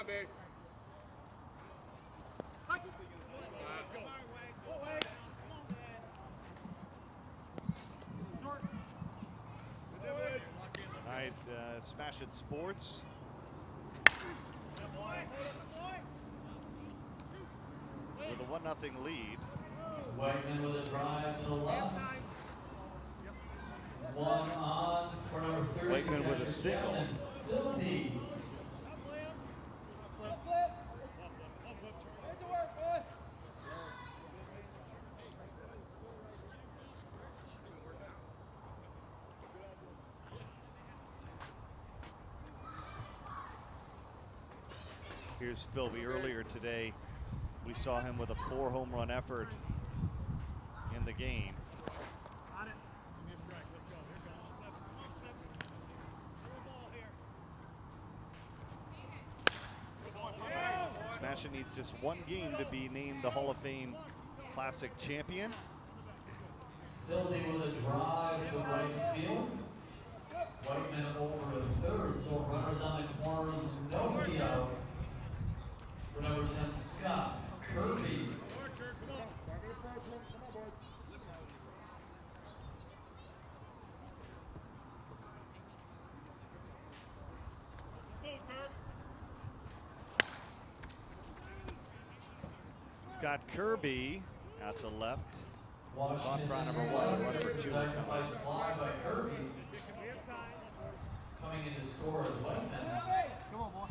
Tonight, Smash It Sports. With a 1-0 lead. Whiteman with a drive to the left. One on for number 30. Whiteman with a single. Philby. Here's Philby. Earlier today, we saw him with a 4-home run effort in the game. Smasher needs just one game to be named the Hall of Fame Classic champion. Philby with a drive to right field. Whiteman over a third, so runners on the corners, nobody out. For number 10, Scott Kirby. Scott Kirby out to left. Washington Front number 1, run number 2. Sacrifice fly by Kirby. Coming in to score as Whiteman. Come on, boy.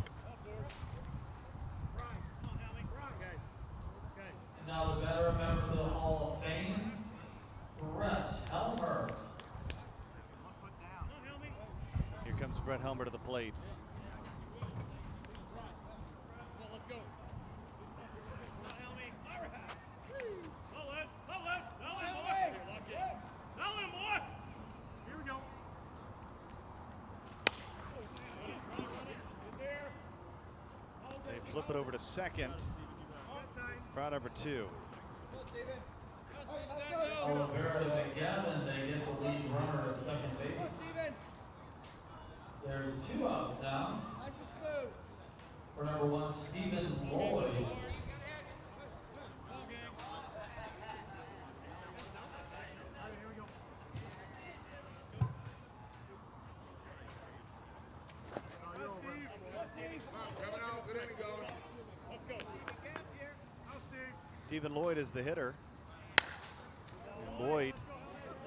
And now the veteran member of the Hall of Fame, Brett Helmer. Here comes Brett Helmer to the plate. Flip it over to second. Crowd number 2. Oliveira to McGavin, they get the lead runner at second base. There's 2 outs now. For number 1, Stephen Lloyd. Stephen Lloyd is the hitter. And Lloyd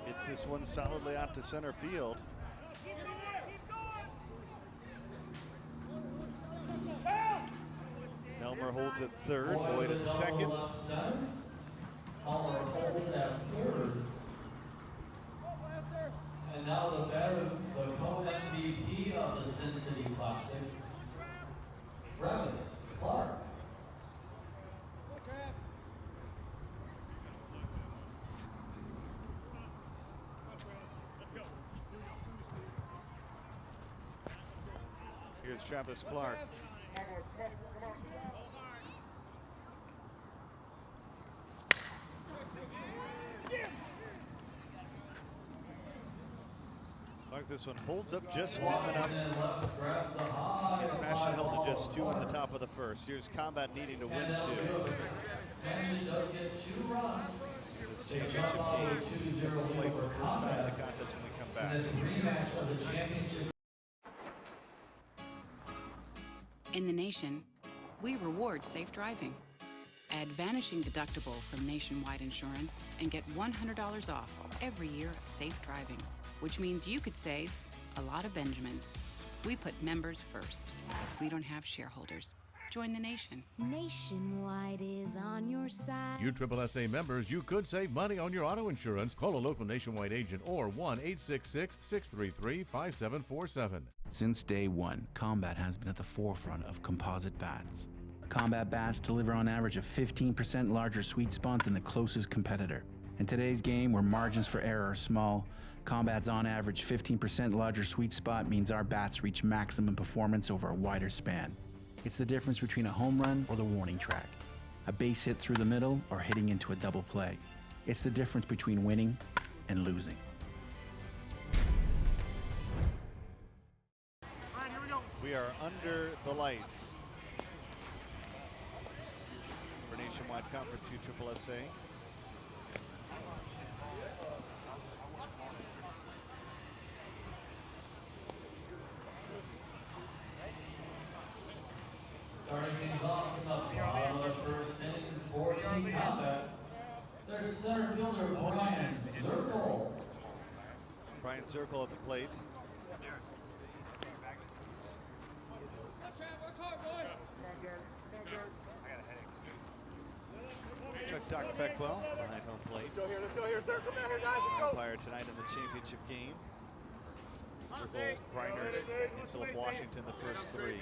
hits this one solidly out to center field. Helmer holds at third, Lloyd at second. Helmer holds at third. And now the batter, the co-MVP of the Sin City Classic, Travis Clark. Here's Travis Clark. Clark, this one holds up just long enough. And Smash it held to just 2 in the top of the first. Here's Combat needing to win 2. Smash does get 2 runs. This championship team will play for the first time in the contest when we come back. This rematch of the championship. In the nation, we reward safe driving. Add Vanishing Deductible from Nationwide Insurance and get $100 off every year of safe driving, which means you could save a lot of Benjamins. We put members first because we don't have shareholders. Join the nation. Nationwide is on your side. USSSA members, you could save money on your auto insurance. Call a local Nationwide agent or 1-866-633-5747. Since day one, Combat has been at the forefront of composite bats. Combat bats deliver on average a 15% larger sweet spot than the closest competitor. In today's game, where margins for error are small, Combat's on average 15% larger sweet spot means our bats reach maximum performance over a wider span. It's the difference between a home run or the warning track, a base hit through the middle or hitting into a double play. It's the difference between winning and losing. We are under the lights. Nationwide Conference USSSA. Starting things off in the bottom of the first inning for Team Combat, there's center fielder Brian Zirkle. Brian Zirkle at the plate. Chuck Doc Beckwell behind home plate. Let's go here, sir. Come down here, guys. Let's go. Umpire tonight in the championship game. Zirkle, Griner, and Philip Washington, the first three.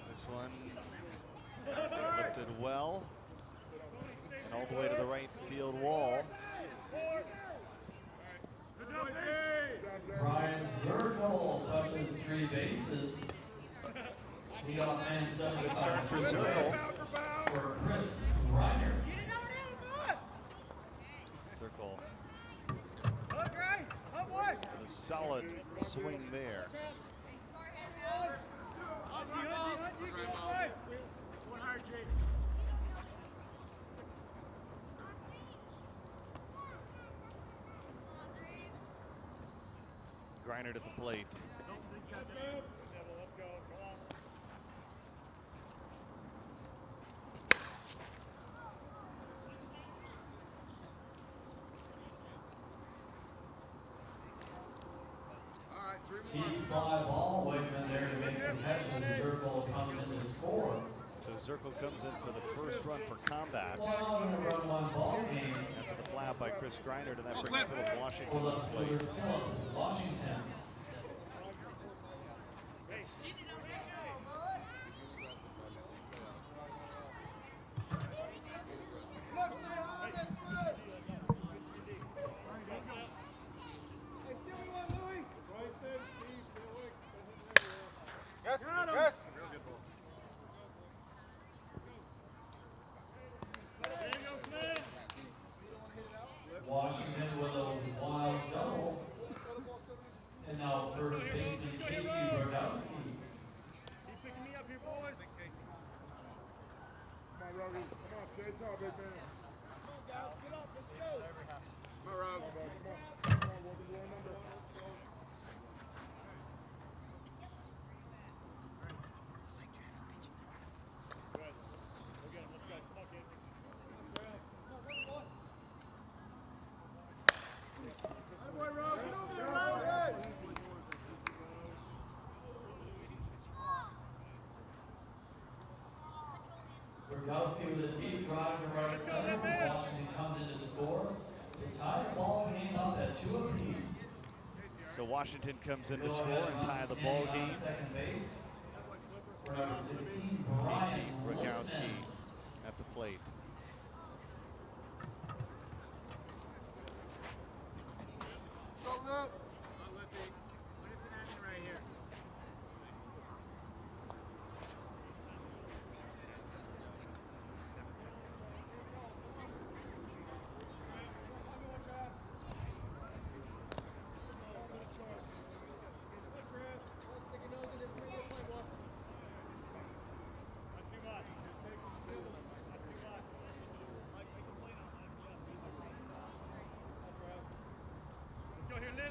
This one lifted well and all the way to the right field wall. Brian Zirkle touches 3 bases. He got man 75 Good start for Zirkle. for Chris Reiner. Zirkle. A solid swing there. Griner at the plate. Team fly ball, Wegman there to make the catch as Zirkle comes in to score. So Zirkle comes in for the first run for Combat. 1 out in a run 1 ball game After the fly out by Chris Griner, and that brings Philip for Washington to the the plate. fielder Philip Washington. Yes. Washington with a wild double. And now first baseman Casey Rogowski. Keep picking me up here, boys. Come on, Robbie. Come on, stay tall, big man. Come on, guys. Get up. Let's go. Come on, Rob. Come on. Come on, welcome to our number. Rogowski with a deep drive to right center. Washington comes in to score to tie the ball game up at 2 apiece. So Washington comes in to score and tie the ball game. Second base for number 16, Casey Brian Rogowski Lipman. at the plate.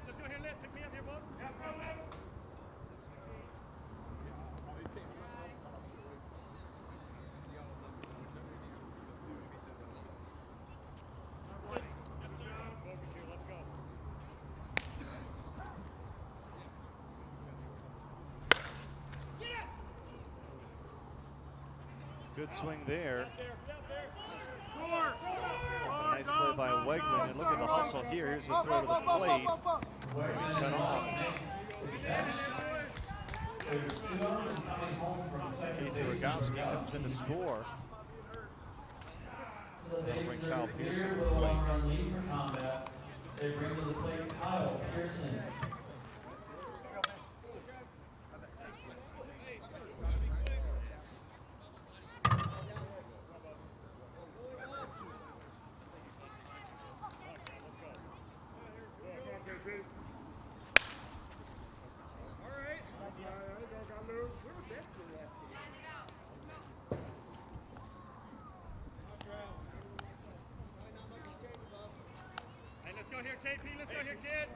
Let's go here, Lip. Pick me up here, boys. Let's go, Lip. Yes, sir. Focus here. Let's go. Good swing there. Score. A nice play by Wegman, and look at the hustle here. Here's the throw to the plate. Wegman Cut off. makes the catch. There's 2 outs and coming home from second Casey base. Rogowski comes in to score. So the bases Kyle are Pearson clear to with a the plate. 1-run lead for Combat. They bring to the plate Kyle Pearson. Let's go here, KP. Let's go here, kid.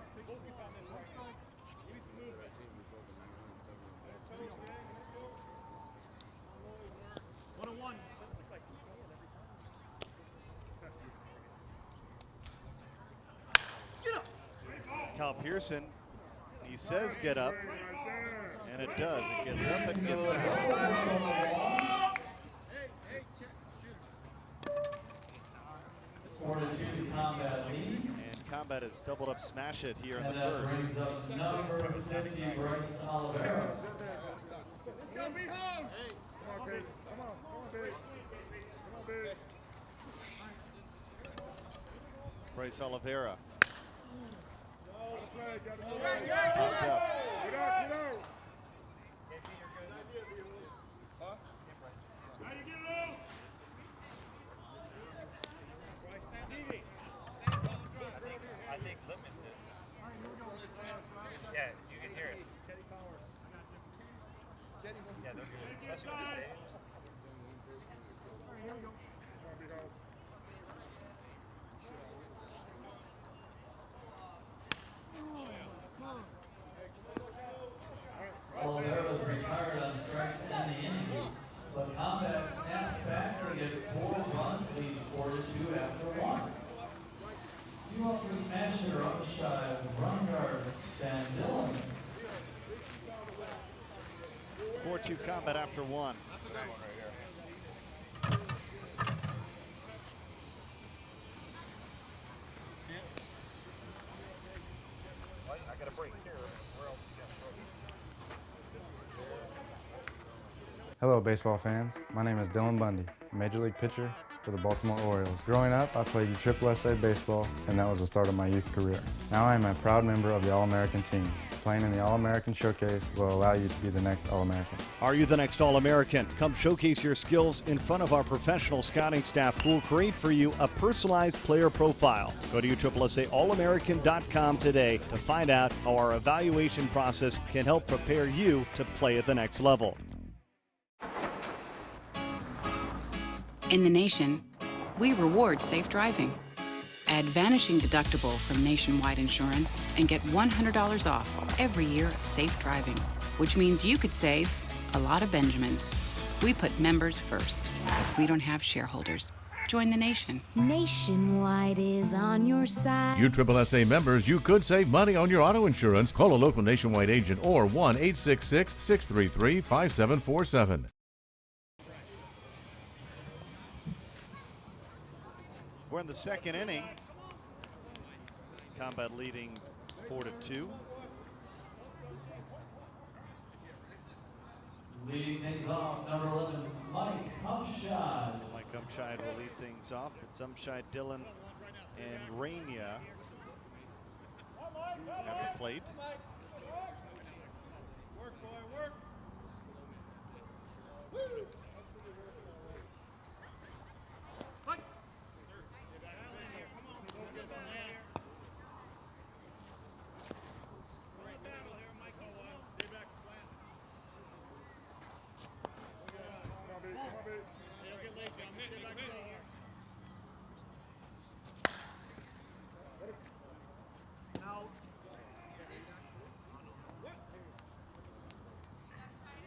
One-on-one. Kyle Pearson, he says get up, and it does. It gets up and gets up. 4-2 Combat lead. And Combat has doubled up smash it here in And the that first. brings up number 50, Bryce Oliveira. Come on, be home. Come on, Kate. Come on, big. Come on, big. Bryce Oliveira. Get Popped up. out. How you get it out? I think Lippman's it. Yeah, you can hear it. Yeah, they're good, especially with the stadiums. Oliveira's retired on strikes to end the inning. But Combat snaps back and get 4 runs, lead 4-2 after 1. Due up for smash hitter upside, run guard Van Dillon. 4-2 Combat after 1. I got a break here. Where else you got a break? Hello, baseball fans. My name is Dylan Bundy, a Major League pitcher for the Baltimore Orioles. Growing up, I played USSSA baseball, and that was the start of my youth career. Now I am a proud member of the All-American team. Playing in the All-American Showcase will allow you to be the next All-American. Are you the next All-American? Come showcase your skills in front of our professional scouting staff who will create for you a personalized player profile. Go to USSSAallamerican.com today to find out how our evaluation process can help prepare you to play at the next level. In the nation, we reward safe driving. Add vanishing deductible from Nationwide Insurance and get $100 off every year of safe driving, which means you could save a lot of Benjamins. We put members first because we don't have shareholders. Join the nation. Nationwide is on your side. USSSA members, you could save money on your auto insurance. Call a local Nationwide agent or 1-866-633-5747. We're in the second inning. Combat leading 4-2. Leading things off, number 11, Mike Umshad. Mike Umshad will lead things off. It's Umshad, Dillon, and Rania at the plate. Work, boy, work.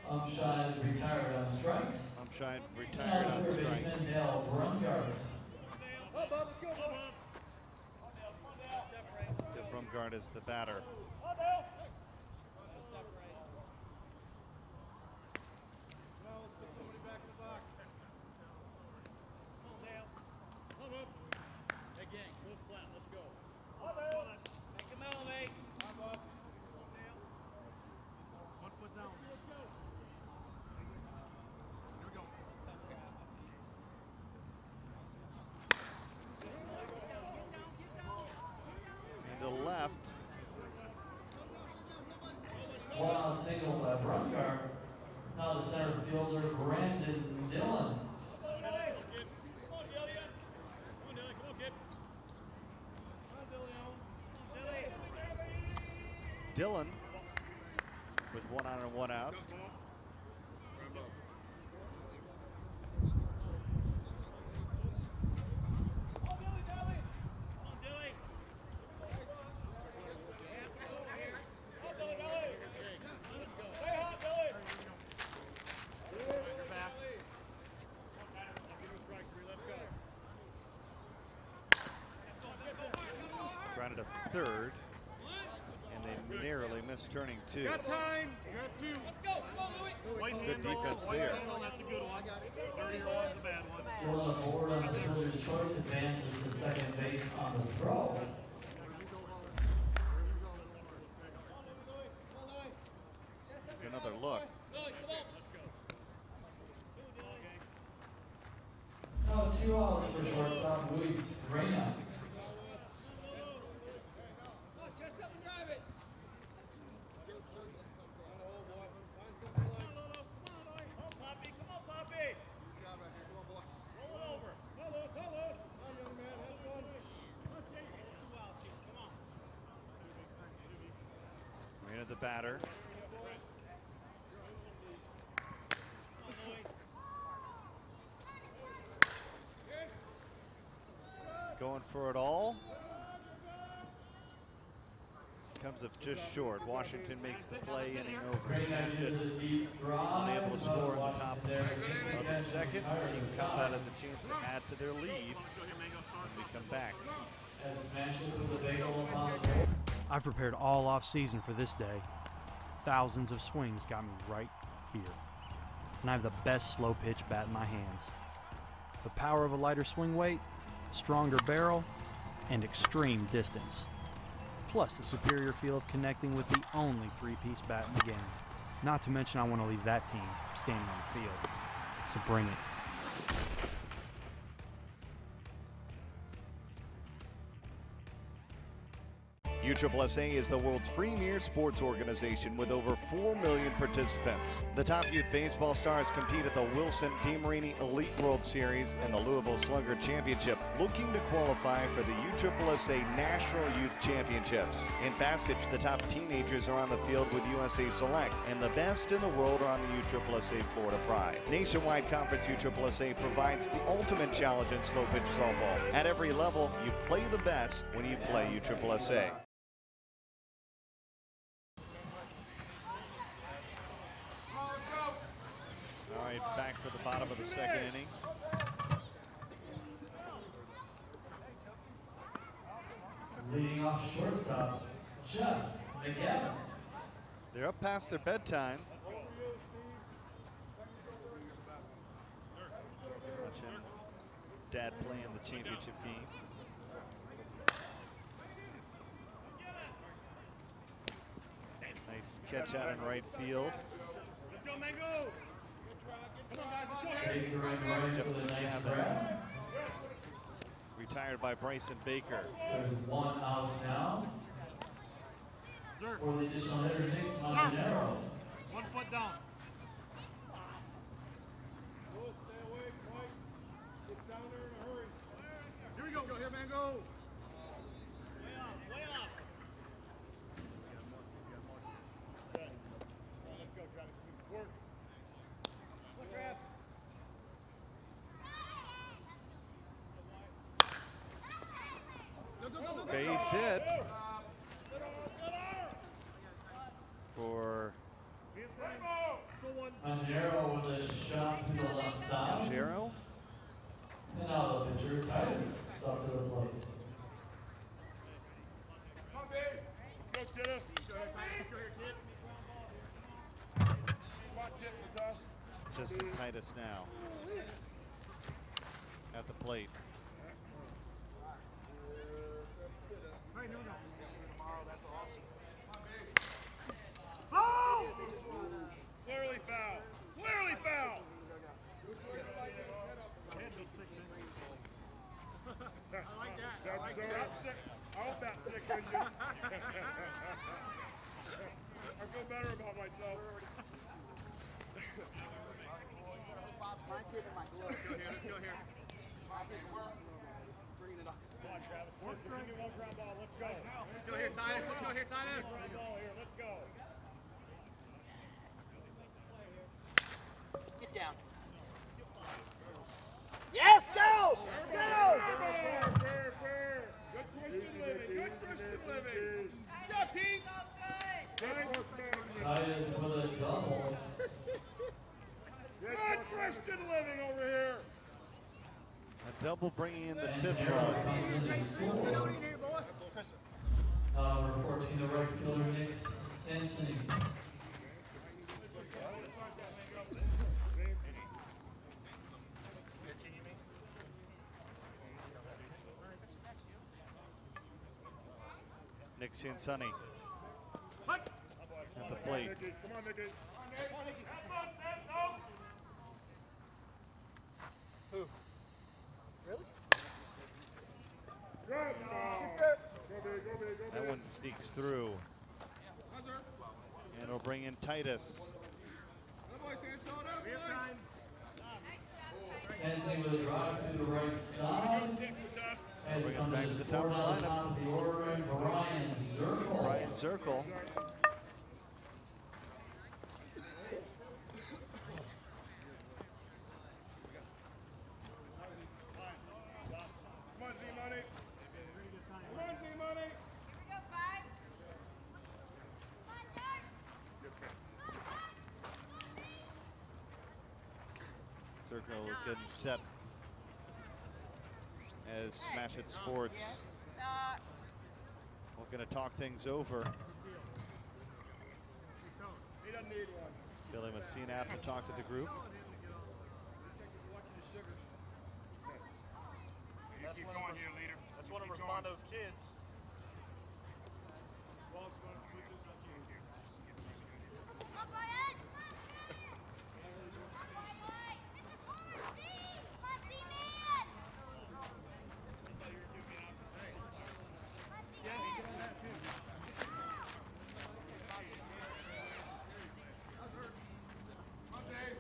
Umshad is retired on strikes. Umshad And retired on on third strikes. baseman, Dale Brungard. Brumgard is the batter. single by Brungard. Now the center fielder, Brandon Dillon. Dillon with 1 on and 1 out. Grounded a third, and they narrowly missed turning 2. Got time. Got 2. Let's go. Come on, Louis. Good defense there. That's a good one. 30-year-old's a bad one. Dillon aboard on the fielder's choice, advances to second base on the throw. Here's another look. Now 2 outs for shortstop Luis Reyna. Reyna the batter. Going for it all. Comes up just short. Washington makes the play, inning over. Smash it. Unable to score in the top of the second. Team Combat has a chance to add to their lead when we come back. I've prepared all off season for this day. Thousands of swings got me right here. And I have the best slow pitch bat in my hands. The power of a lighter swing weight, stronger barrel, and extreme distance. Plus the superior feel of connecting with the only 3-piece bat in the game. Not to mention I want to leave that team standing on the field. So bring it. USSSA is the world's premier sports organization with over 4 million participants. The top youth baseball stars compete at the Wilson DeMarini Elite World Series and the Louisville Slugger Championship, looking to qualify for the USSSA National Youth Championships. In fast pitch, the top teenagers are on the field with USA Select, and the best in the world are on the USSSA Florida Pride. Nationwide Conference USSSA provides the ultimate challenge in slow pitch softball. At every level, you play the best when you play USSSA. All right, back for the bottom of the second inning. Leading off shortstop, Jeff McGavin. They're up past their bedtime. Watching Dad playing the championship game. Nice catch out in right field. Let's go, Mango. Come on, guys. Let's go. Baker and right with a nice grab. Retired by Bryson Baker. There's 1 out now. For the additional hitter, Nick Montanaro. 1 foot down. Here we go. Go here, Mango. Way up. Let's go, Travis. Work. Good trap. Base hit for Montanaro with a shot to the left side. Montanaro. And now the pitcher, Titus, up to the plate. Come on, babe. Go, Titus. Justin Titus now at the plate. Oh! Clearly foul. Clearly foul. I like that. I like that. I hope that's sick in you. I feel better about myself. Mine's hitting my glove. Let's go here. Let's go here. Bringing it up. Come on, Travis. Give me one ground ball. Let's go. Let's go here, Titus. Let's go here, Titus. Ground ball here. Let's go. Get down. Yes, go! Go! Fair. Good Christian living. Good Christian living. Go, team. Titus with a double. Good Christian living over here. A double bringing in the And fifth Arrow run. comes in to score. Number 14, the right fielder, Nick Sansoni. Nick Sansoni at the plate. Come on, Nicky. Who? Really? Go big. That one sneaks through. And it'll bring in Titus. Sansoni with a drive through the right side. Has Bring us come back to to the score top on of the top of the order, Brian Zirkle. Brian Zirkle. Come on, Z-Money. Come on, Z-Money. Zirkle getting set as Smash It Sports we're going to talk things over. He doesn't need one. Billy Messina out to talk to the group. That's when to respond to those kids.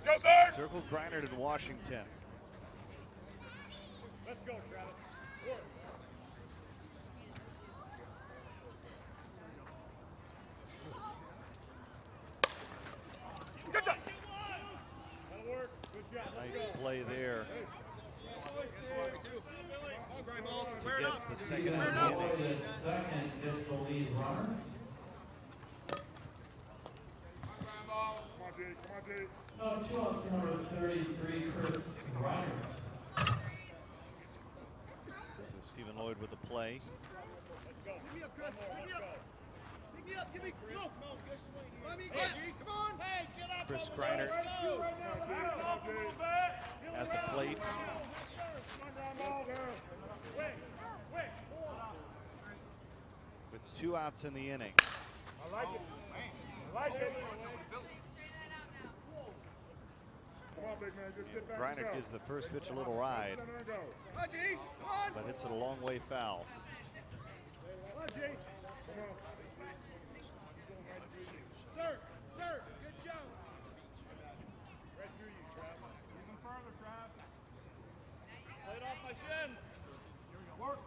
Go, sir! Circle Griner in Washington. Let's go, Travis. Good job. That'll work. Good job. Nice play there. To get the second out of the inning. Boyd at second gets the lead runner. Come on, G. 2 outs for number 33, Chris Reinert. So Stephen Lloyd with the play. Pick me up, Chris. Pick me up. Pick me up. Give me. Go. Let me get. Come on. Hey, get up. Chris Griner at the plate. With 2 outs in the inning. I like it. I like it. Come on, big man. Just sit back and Griner go. gives the first pitch a little ride, Center and go. Come on, G. Come on. but hits it a long way foul. Come on, G. Come on. Sir, good job. Right through you, Trav. Even further, Trav. Play it off my shins. Here we go. Work.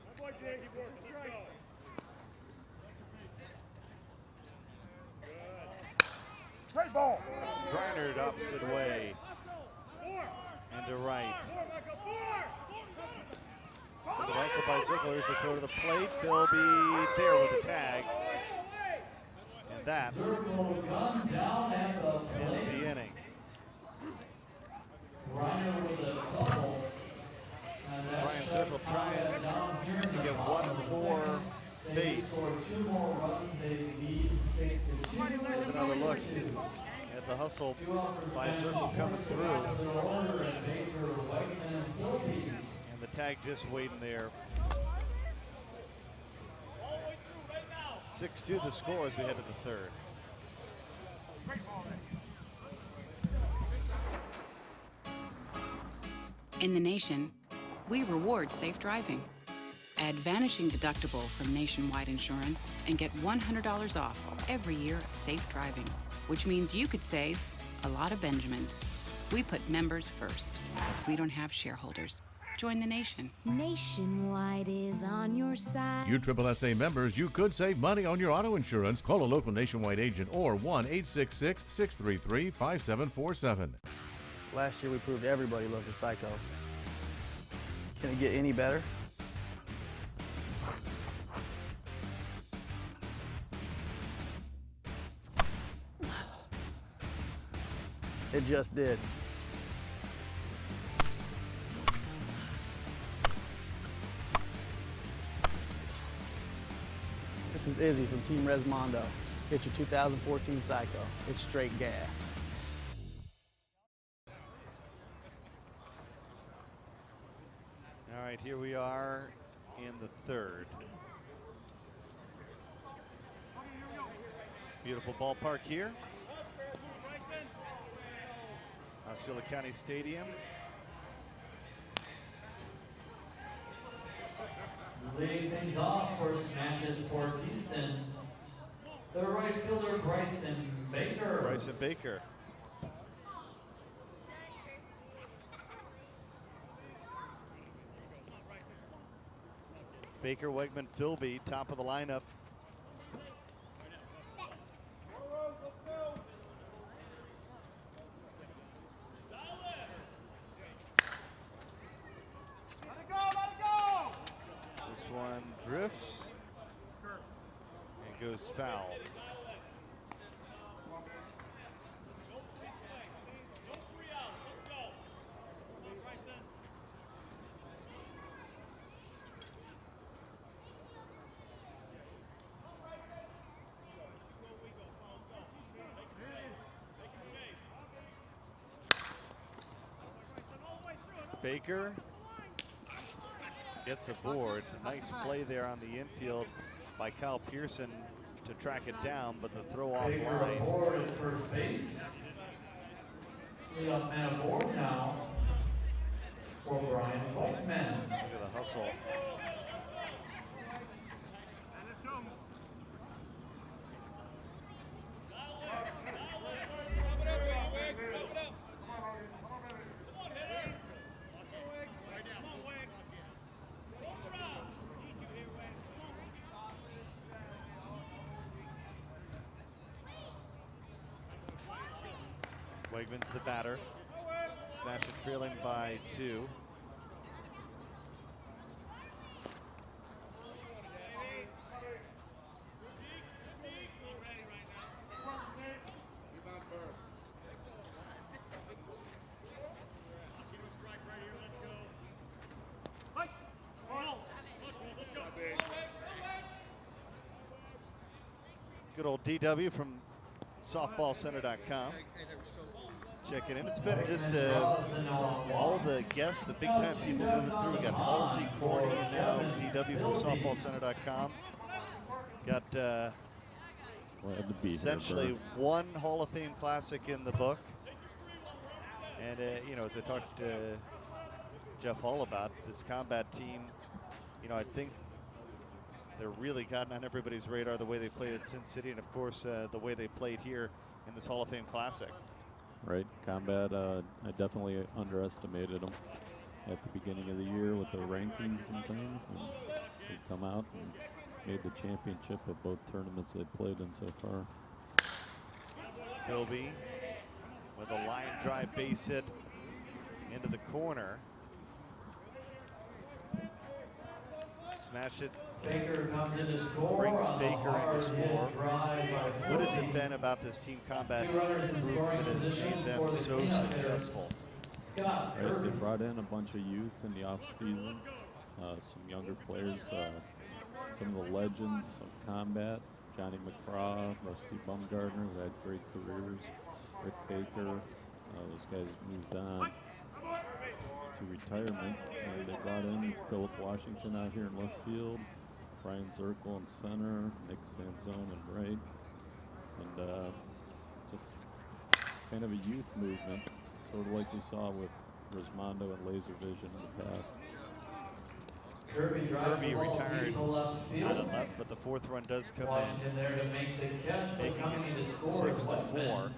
That boy, Jay, he works. Let's go. Great ball. Griner opposite way and to right. But also by Zirkle, here's the throw to the plate. Phil be there with the tag. And that Zirkle gun down at the ends plate. the inning. Reiner with a double. And that Brian shuts Zirkle trying Conrad down here to get in the one bottom of the more second. They base. score 2 more runs. They lead 6-2. Here's another look at the hustle by Zirkle coming through. And the tag just waiting there. 6-2 the score as we head to the third. In the nation, we reward safe driving. Add Vanishing Deductible from Nationwide Insurance and get $100 off every year of safe driving, which means you could save a lot of Benjamins. We put members first because we don't have shareholders. Join the nation. Nationwide is on your side. USSSA members, you could save money on your auto insurance. Call a local Nationwide agent or 1-866-633-5747. Last year we proved everybody loves a psycho. Can it get any better? It just did. This is Izzy from Team Resmondo. It's your 2014 Psycho. It's straight gas. All right, here we are in the third. Beautiful ballpark here. Osceola County Stadium. Leading things off for Smash It Sports Easton, the right fielder Bryson Baker. Bryson Baker. Baker, Wegman, Philby, top of the lineup. This one drifts and goes foul. Baker gets a board. Nice play there on the infield by Kyle Pearson to track it down, but the throw off Baker line. aboard at first base. Leadoff man aboard now for Brian Whiteman. Look at the hustle. Wegman's the batter. Smash It trailing by 2. Good old DW from softballcenter.com. Checking in. It's been just all the guests, the big time people moving through. We got Halsey, Corny, and now DW from softballcenter.com. Got essentially one Hall of Fame classic in the book. And, you know, as I talked to Jeff Hall about this combat team, you know, I think they're really gotten on everybody's radar the way they played at Sin City, and of course the way they played here in this Hall of Fame Classic. Right, Combat, I definitely underestimated them at the beginning of the year with their rankings and things, and they come out and made the championship of both tournaments they played in so far. Philby with a line drive base hit into the corner. Smash It. Baker comes in to score. Brings Baker in to score. What has it Philby. been about this team combat Two runners in group scoring that has position made them for the so cleanup hitter. successful? Scott Right, Kirby. they brought in a bunch of youth in the off-season, some younger players, some of the legends of combat, Johnny McCraw, Rusty Bumgardner, who had great careers, Rick Baker, those guys moved on to retirement, and they brought in Philip Washington out here in left field, Brian Zirkle in center, Nick Sanzone in right, and just kind of a youth movement, sort of like we saw with Resmondo and Laser Vision in the past. Kirby drives the ball retired deep to left field. out of left, but the fourth run does come Washington in, there to make the catch, but making coming in it to score is 6-4.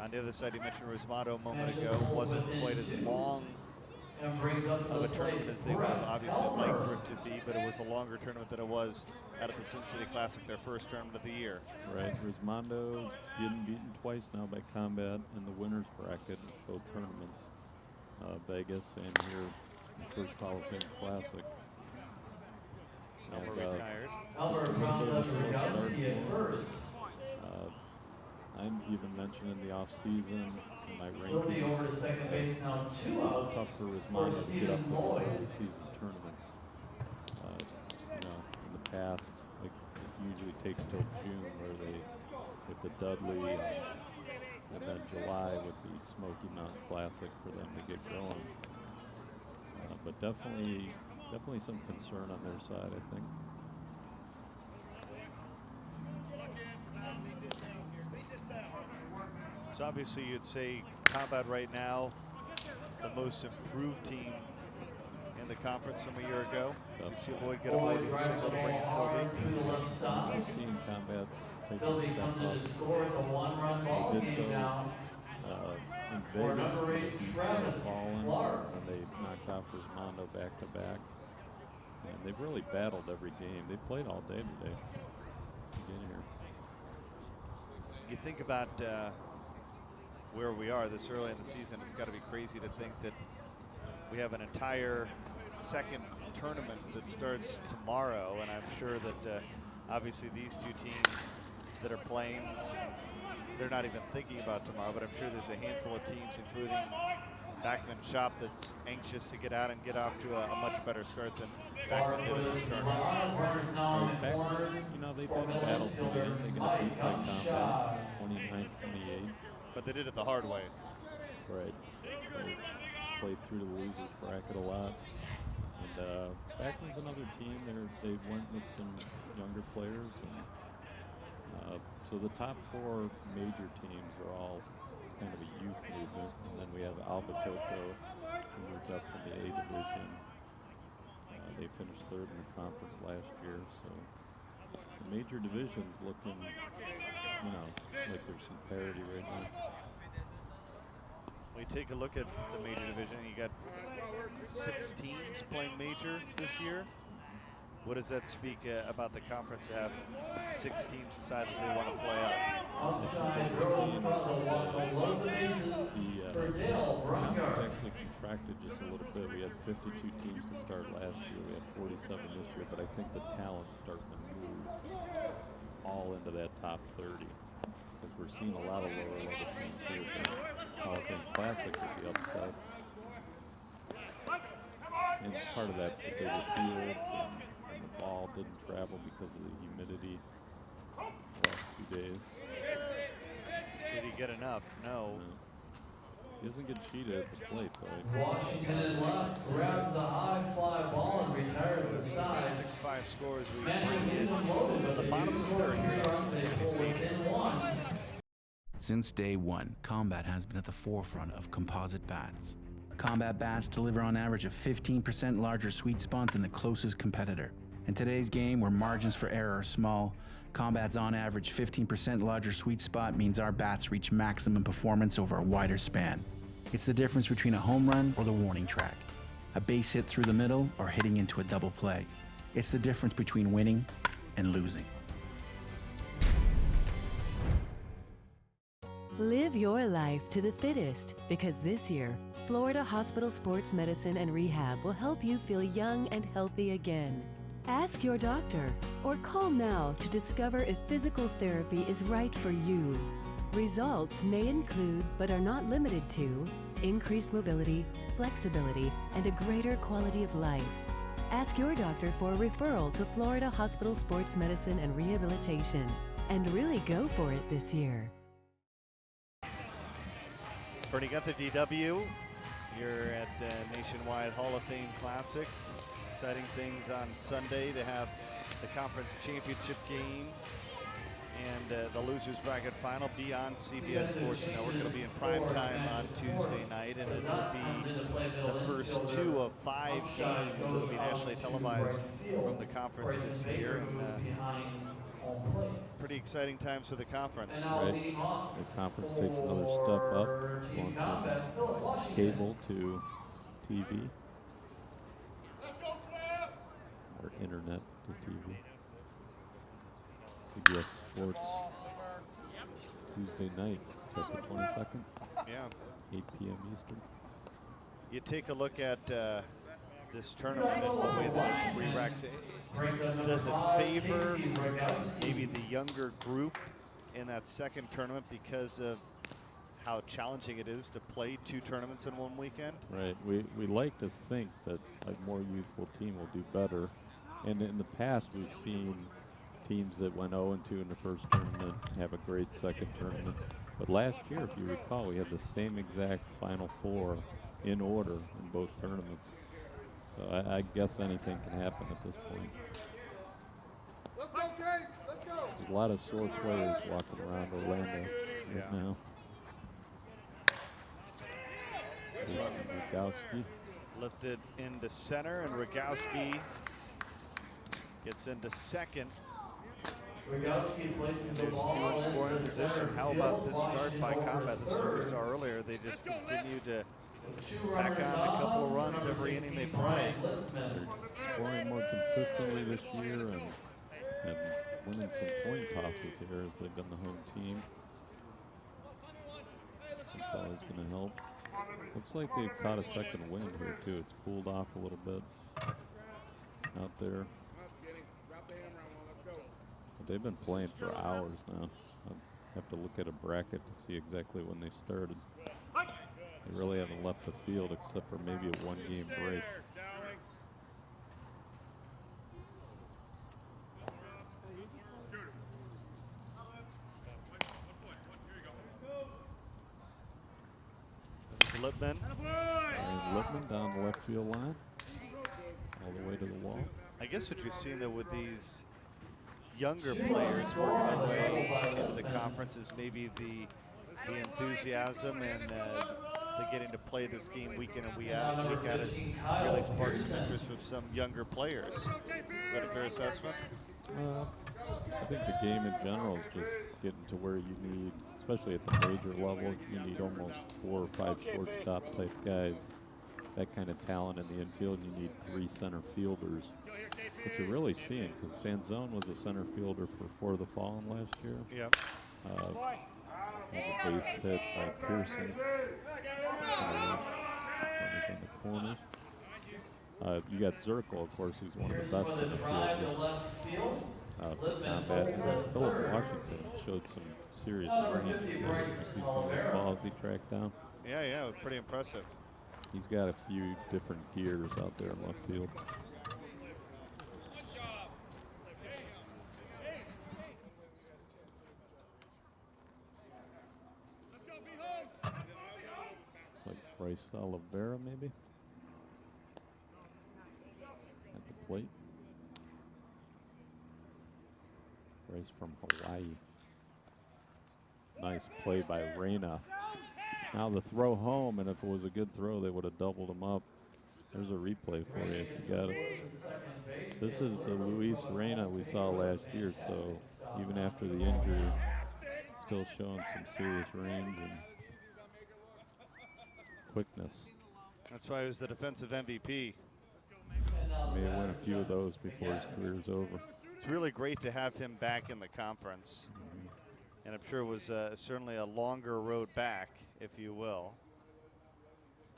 On the other side, you mentioned Rosmato a moment ago. Wasn't quite as long and brings up of the a tournament plate. as they would have obviously liked Helmer. for it to be, but it was a longer tournament than it was out of the Sin City Classic, their first tournament of the year. Right, Rosmando's getting beaten twice now by Combat in the winners bracket in both tournaments, Vegas and here the first Hall of Fame Classic. Helmer retired. Helmer rounds up Rogowski at first. I even mentioned in the off-season in my He'll be over to rankings, second base now, 2 outs tough for for Rosmando to get Stephen up to the Lloyd. early season tournaments. You know, in the past, like, it usually takes till June where they, with the Dudley and then July with the Smoky Mountain Classic for them to get going. But definitely some concern on their side, I think. So obviously you'd say Combat right now, the most improved team in the conference from a year ago. As you see Lloyd get away with a single to bring in Philby. I've seen Combat take Philby comes in to score. It's a 1-run ball game now. In For Vegas, number 8, Travis Clark. and they knocked off Rosmando back-to-back. And they've really battled every game. They played all day today to get here. You think about where we are this early in the season, it's got to be crazy to think that we have an entire second tournament that starts tomorrow, and I'm sure that obviously these two teams that are playing, they're not even thinking about tomorrow, but I'm sure there's a handful of teams, including Backman Shop, that's anxious to get out and get off to a much better start than Backman did in this tournament. Runners now in the corners. You know, they've For been middle battled today. infielder They Mike beat Combat Unshot. 29-28. But they did it the hard way. Right. They played through the losers bracket a lot. And Backman's another team. They went with some younger players. And, so the top 4 major teams are all kind of a youth movement. And then we have Alba Coco, who moved up from the A division. They finished 3rd in the conference last year. So the major divisions looking, you know, like there's some parity right now. We take a look at the major division. You got 6 teams playing major this year. What does that speak about the conference to have 6 teams decide that they want to play up? Outside throw across a wall to load the bases for Dale Brungard. Actually contracted just a little bit. We had 52 teams to start last year. We had 47 this year, but I think the talent's starting to move all into that top 30. Because we're seeing a lot of lower level teams here. Hall of Fame Classic with the upsets. And part of that's the bigger fields and the ball didn't travel because of the humidity the last 2 days. Did he get enough? No. He doesn't get cheated at the plate, though. Washington in left grabs the high fly ball and retires the side. 6-5 scores. Smashing is unloaded, but the bottom of the third here within 1. Since day one, Combat has been at the forefront of composite bats. Combat bats deliver on average a 15% larger sweet spot than the closest competitor. In today's game, where margins for error are small, Combat's on average 15% larger sweet spot means our bats reach maximum performance over a wider span. It's the difference between a home run or the warning track, a base hit through the middle or hitting into a double play. It's the difference between winning and losing. Live your life to the fittest, because this year, Florida Hospital Sports Medicine and Rehab will help you feel young and healthy again. Ask your doctor or call now to discover if physical therapy is right for you. Results may include, but are not limited to, increased mobility, flexibility, and a greater quality of life. Ask your doctor for a referral to Florida Hospital Sports Medicine and Rehabilitation, and really go for it this year. Bernie got the DW here at Nationwide Hall of Fame Classic. Exciting things on Sunday to have the conference championship game And the losers bracket final be on CBS Sports Network. It'll be in prime time on Tuesday night, and it will be the first 2 of 5 games that'll be nationally televised from the conference this year. And pretty exciting times for the conference. Right. The conference takes another step up, going from cable to TV, or internet to TV. CBS Sports Tuesday night, September 22nd. Yeah. 8 p.m. Eastern. You take a look at this tournament and the way that it re-racks it. Does it favor maybe the younger group in that second tournament because of how challenging it is to play 2 tournaments in one weekend? Right. We like to think that a more youthful team will do better. And in the past, we've seen teams that went 0-2 in the first tournament have a great second tournament. But last year, if you recall, we had the same exact Final 4 in order in both tournaments. So I guess anything can happen at this point. Let's go, Case! Let's go! There's a lot of sore players walking around Orlando right now. This one, Rogowski lifted into center, and Rogowski gets into second. Rogowski places the There's 2 ball in scoring into position. center How field. about this start Washington by over Combat? This is what we third. saw earlier. They just continue to So 2 tack runners on a couple of up. runs Number every inning they 16, play. Brian Lippman. scoring more consistently this year and winning some coin tosses here as they've been the home team. That's always going to help. Looks like they've caught a second wind here too. It's cooled off a little bit out there. But they've been playing for hours now. I have to look at a bracket to see exactly when they started. They really haven't left the field except for maybe a one-game break. This is Lippman. Brian Lippman down the left field line, all the way to the wall. I guess what you're seeing though with these younger players working their way into the conference is maybe the enthusiasm and the getting to play this game week in and week out has really sparked some interest from some younger players. Is that a fair assessment? I think the game in general is just getting to where you need, especially at the major level, you need almost 4 or 5 shortstop type guys. That kind of talent in the infield, you need 3 center fielders. What you're really seeing, because Sanzone was a center fielder for the Fallen last year. Yep. A base hit by Pearson. On the corner. You got Zirkle, of course, who's one of the best in the field. For Combat. Philip Washington showed some serious range. Some of the balls he tracked down. Yeah, it was pretty impressive. He's got a few different gears out there in left field. It's like Bryce Oliveira, maybe, at the plate. Bryce from Hawaii. Nice play by Reyna. Now the throw home, and if it was a good throw, they would have doubled him up. There's a replay for you if you got it. This is the Luis Reyna we saw last year, so even after the injury, still showing some serious range and quickness. That's why he was the defensive MVP. May win a few of those before his career's over. It's really great to have him back in the conference. And I'm sure it was certainly a longer road back, if you will.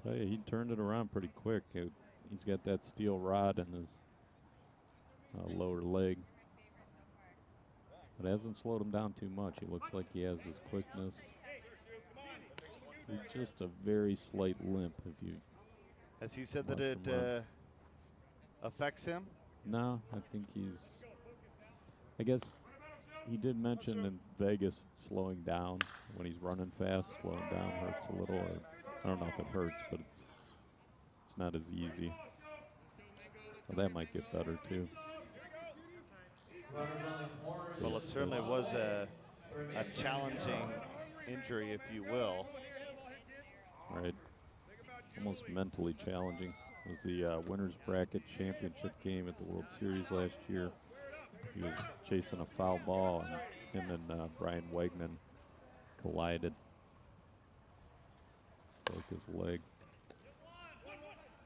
Tell you, he turned it around pretty quick. He's got that steel rod in his lower leg. But it hasn't slowed him down too much. He looks like he has this quickness. He's just a very slight limp. If you Has he said that it affects him? No, I think I guess he did mention in Vegas slowing down when he's running fast. Slowing down hurts a little. I don't know if it hurts, but it's not as easy. Well, that might get better too. Well, it certainly was a a challenging injury, if you will. Right. Almost mentally challenging. It was the winners bracket championship game at the World Series last year. He was chasing a foul ball, and him and Brian Wegman collided. Broke his leg.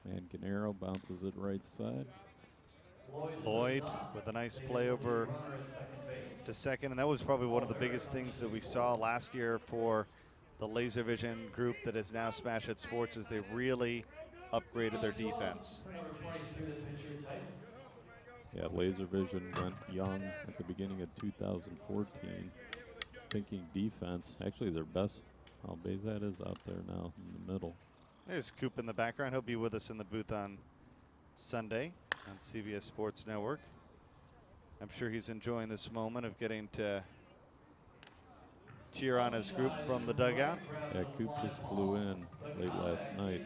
Manganero bounces it right side. Lloyd with a nice play over to second, and that was probably one of the biggest things that we saw last year for the Laser Vision group that is now Smash Hit Sports, is they really upgraded their defense. Number 23, the pitcher, Titus. Yeah, Laser Vision went young at the beginning of 2014, thinking defense. Actually, their best. Well, Bezat is out there now in the middle. There's Coop in the background. He'll be with us in the booth on Sunday on CBS Sports Network. I'm sure he's enjoying this moment of getting to cheer on his group from the dugout. Yeah, Coop just flew in late last night.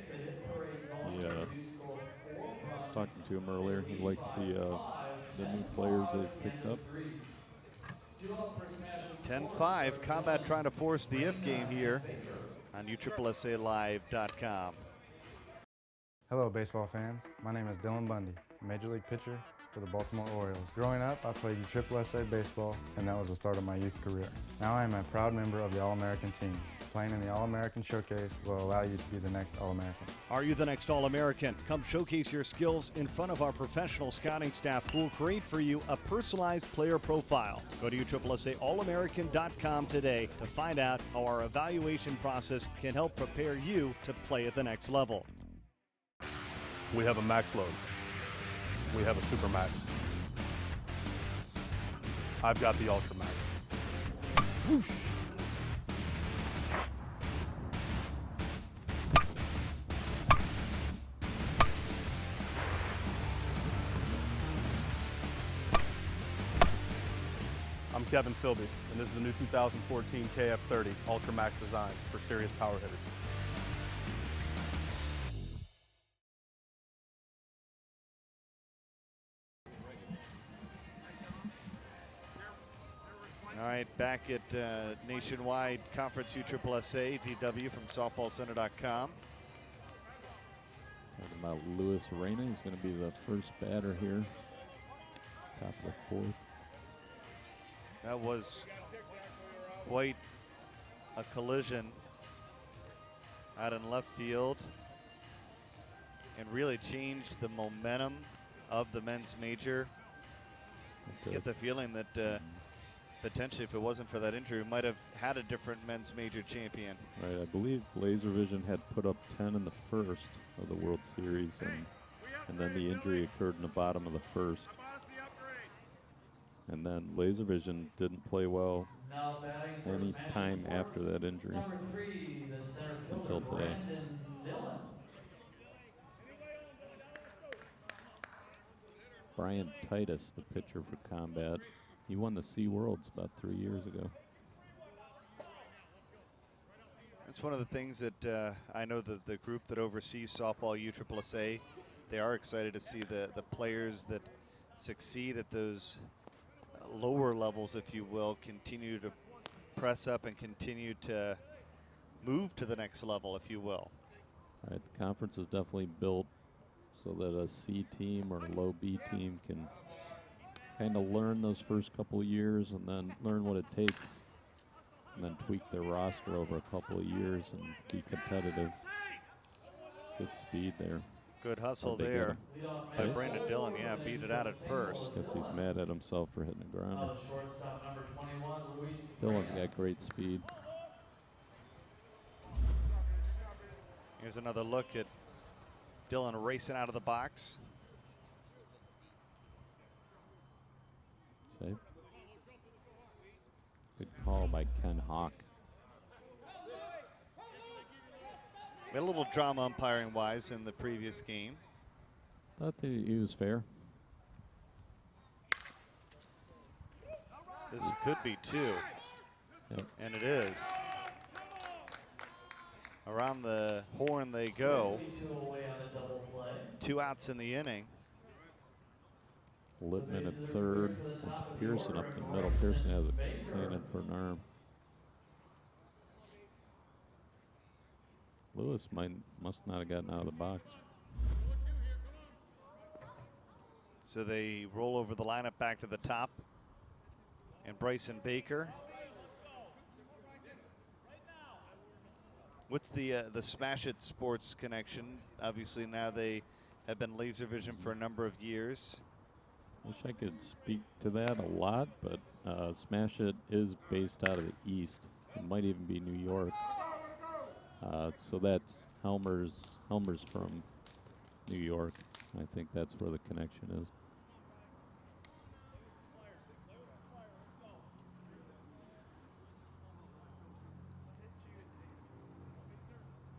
He, I was talking to him earlier. He likes the new players they've picked up. 10-5, Combat trying to force the if game here on USSSAlive.com. Hello, baseball fans. My name is Dylan Bundy, Major League pitcher for the Baltimore Orioles. Growing up, I played USSSA baseball, and that was the start of my youth career. Now I am a proud member of the All-American team. Playing in the All-American Showcase will allow you to be the next All-American. Are you the next All-American? Come showcase your skills in front of our professional scouting staff who will create for you a personalized player profile. Go to USSSAallamerican.com today to find out how our evaluation process can help prepare you to play at the next level. We have a max load. We have a super max. I've got the ultra max. Whoosh. I'm Kevin Philby, and this is the new 2014 KF30 Ultra Max design for serious power hitters. All right, back at Nationwide Conference USSSA, DW from softballcenter.com. Talking about Luis Reyna. He's going to be the first batter here. Top of the fourth. That was quite a collision out in left field and really changed the momentum of the men's major. Okay. Get the feeling that potentially, if it wasn't for that injury, we might have had a different men's major champion. Right, I believe Laser Vision had put up 10 in the first of the World Series, and then the injury occurred in the bottom of the first. And then Laser Vision didn't play well any time after that injury until today. Brian Titus, the pitcher for Combat, he won the Sea Worlds about 3 years ago. That's one of the things that I know that the group that oversees softball USSSA, they are excited to see the players that succeed at those lower levels, if you will, continue to press up and continue to move to the next level, if you will. All right, the conference is definitely built so that a C team or a low B team can kind of learn those first couple of years and then learn what it takes and then tweak their roster over a couple of years and be competitive. Good speed there. Good hustle there by Brandon Dillon. Yeah, beat it out at first. Guess he's mad at himself for hitting the grounder. Dillon's got great speed. Here's another look at Dillon racing out of the box. Safe. Good call by Ken Hawk. We had a little drama umpiring-wise in the previous game. Thought he was fair. This could be two. Yep. And it is. Around the horn they go. 2 outs in the inning. Lippman at third. It's Pearson up the middle. Pearson has a cannon for an arm. Lewis must not have gotten out of the box. So they roll over the lineup back to the top. And Bryson Baker. What's the Smash It Sports connection? Obviously now they have been laser vision for a number of years. Wish I could speak to that a lot, but Smash It is based out of the East. It might even be New York. So that's Helmer's from New York. I think that's where the connection is.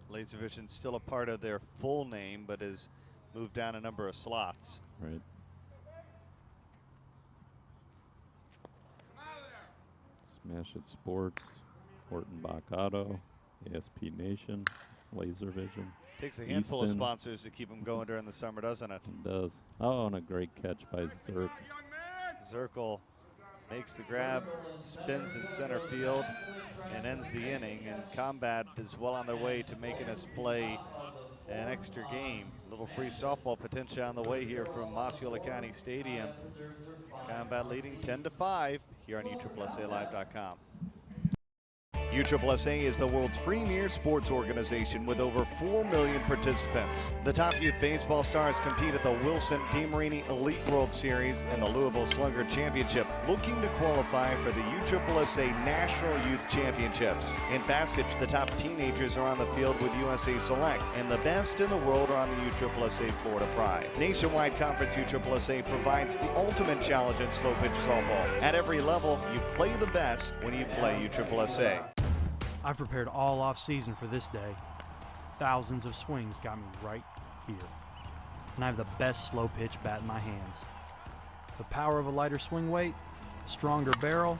Laser vision still a part of their full name, but has moved down a number of slots. Right. Smash It Sports, Hortonbach Auto, ASP Nation, Laser Vision. Takes a handful Easton. of sponsors to keep them going during the summer, doesn't it? It does. Oh, and a great catch by Zirk. Zirkle makes the grab, spins in center field, and ends the inning. And Combat is well on their way to making us play an extra game. A little free softball potential on the way here from Osceola County Stadium. Combat leading 10-5 here on USSSAlive.com. USSSA is the world's premier sports organization with over 4 million participants. The top youth baseball stars compete at the Wilson DeMarini Elite World Series and the Louisville Slugger Championship, looking to qualify for the USSSA National Youth Championships. In fast pitch, the top teenagers are on the field with USA Select, and the best in the world are on the USSSA Florida Pride. Nationwide Conference USSSA provides the ultimate challenge in slow pitch softball. At every level, you play the best when you play USSSA. I've prepared all off-season for this day. Thousands of swings got me right here. And I have the best slow pitch bat in my hands. The power of a lighter swing weight, stronger barrel,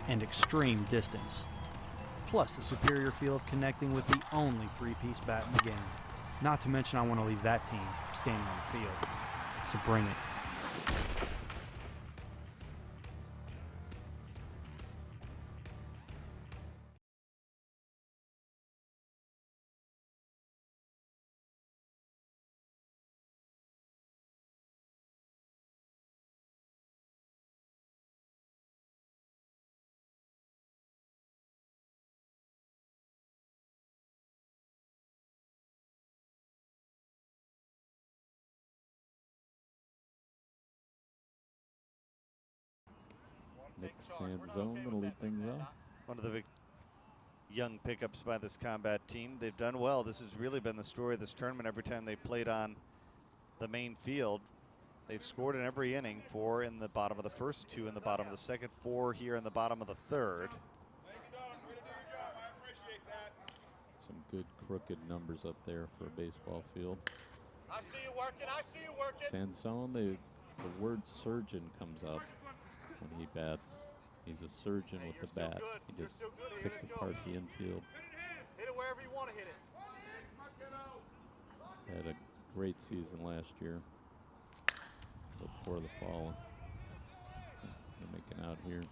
and extreme distance. Plus the superior feel of connecting with the only three-piece bat in the game. Not to mention I want to leave that team standing on the field. So bring it. Nick Sanzone going to lead things off. One of the big young pickups by this Combat team. They've done well. This has really been the story of this tournament. Every time they played on the main field, they've scored in every inning. 4 in the bottom of the first, 2 in the bottom of the second, 4 here in the bottom of the third. Some good crooked numbers up there for a baseball field. I see you working. I see you working. Sanzone, the word surgeon comes up when he bats. He's a surgeon with the bat. He just picks apart the infield. Hit it wherever you want to hit it. Had a great season last year before the fall. They're making out here.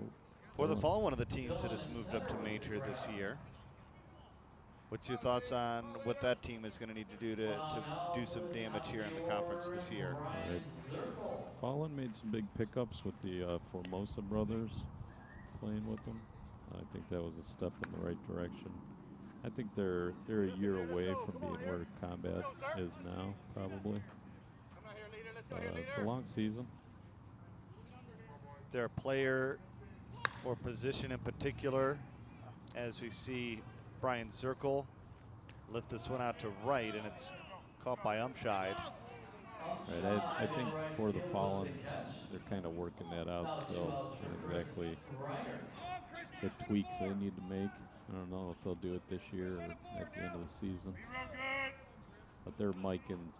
Oh, For the fall, one of the teams that has moved up to major this year. What's your thoughts on what that team is going to need to do to do some damage here in the conference this year? Right. Fallon made some big pickups with the Formosa brothers playing with them. I think that was a step in the right direction. I think they're a year away from being where Combat is now, probably. It's a long season. Their player or position in particular, as we see Brian Zirkle lift this one out to right, and it's caught by Umshide. Right, I think for the Fallons, they're kind of working that out still. Exactly the tweaks they need to make. I don't know if they'll do it this year or at the end of the season. But they're Miken's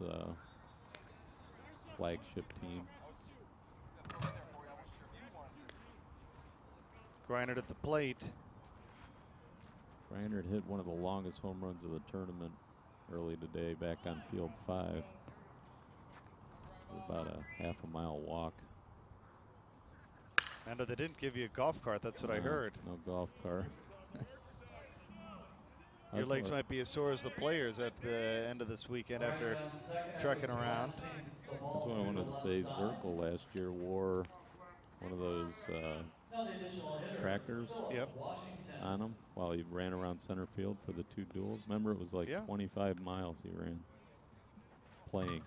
flagship team. Greinert at the plate. Greinert hit one of the longest home runs of the tournament early today back on field 5. About a half-a-mile walk. And they didn't give you a golf cart, that's what I heard. No golf cart. Your legs might be as sore as the players at the end of this weekend after trucking around. That's what I wanted to say. Zirkle last year wore one of those trackers on him while he ran around center field for the 2 duels. Remember, it was like 25 miles he ran playing,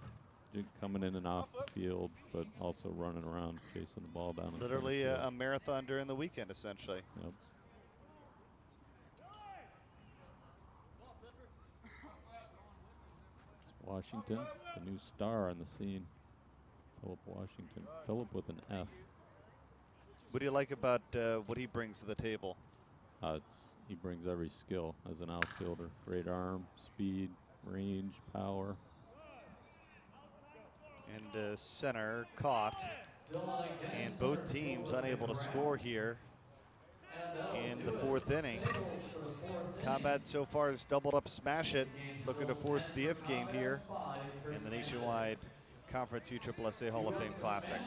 coming in and off the field, but also running around chasing the ball down. Literally a marathon during the weekend, essentially. Yep. Washington, the new star on the scene. Philip Washington. Philip with an F. What do you like about what he brings to the table? He brings every skill as an outfielder. Great arm, speed, range, power. And center caught. And both teams unable to score here in the 4th inning. Combat so far has doubled up Smash It, looking to force the if game here in the Nationwide Conference USSSA Hall of Fame Classic.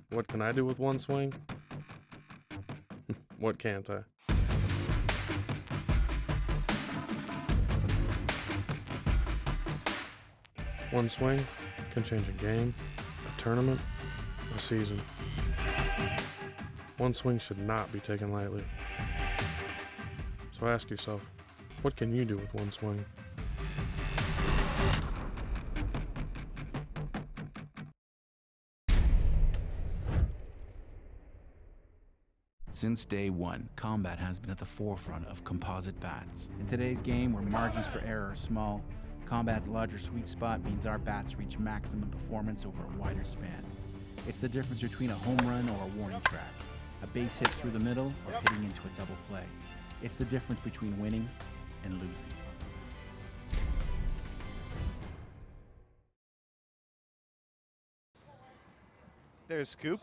What can I do with one swing? What can't I? One swing can change a game, a tournament, a season. One swing should not be taken lightly. So ask yourself, what can you do with one swing? Since day one, Combat has been at the forefront of composite bats. In today's game, where margins for error are small, Combat's larger sweet spot means our bats reach maximum performance over a wider span. It's the difference between a home run or a warning track, a base hit through the middle or hitting into a double play. It's the difference between winning and losing. There's Scoop.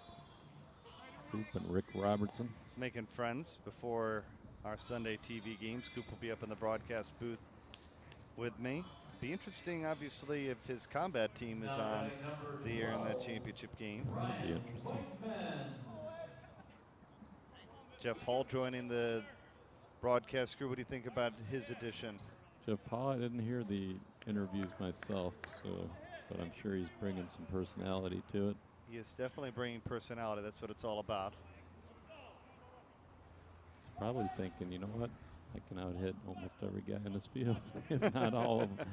Scoop and Rick Robertson. It's making friends before our Sunday TV game. Scoop will be up in the broadcast booth with me. Be interesting, obviously, if his Combat team is on the air in that championship game. That'd be interesting. Jeff Hall joining the broadcast crew. What do you think about his addition? Jeff Hall, I didn't hear the interviews myself, but I'm sure he's bringing some personality to it. He is definitely bringing personality. That's what it's all about. Probably thinking, you know what? I can out-hit almost every guy in this field, if not all of them.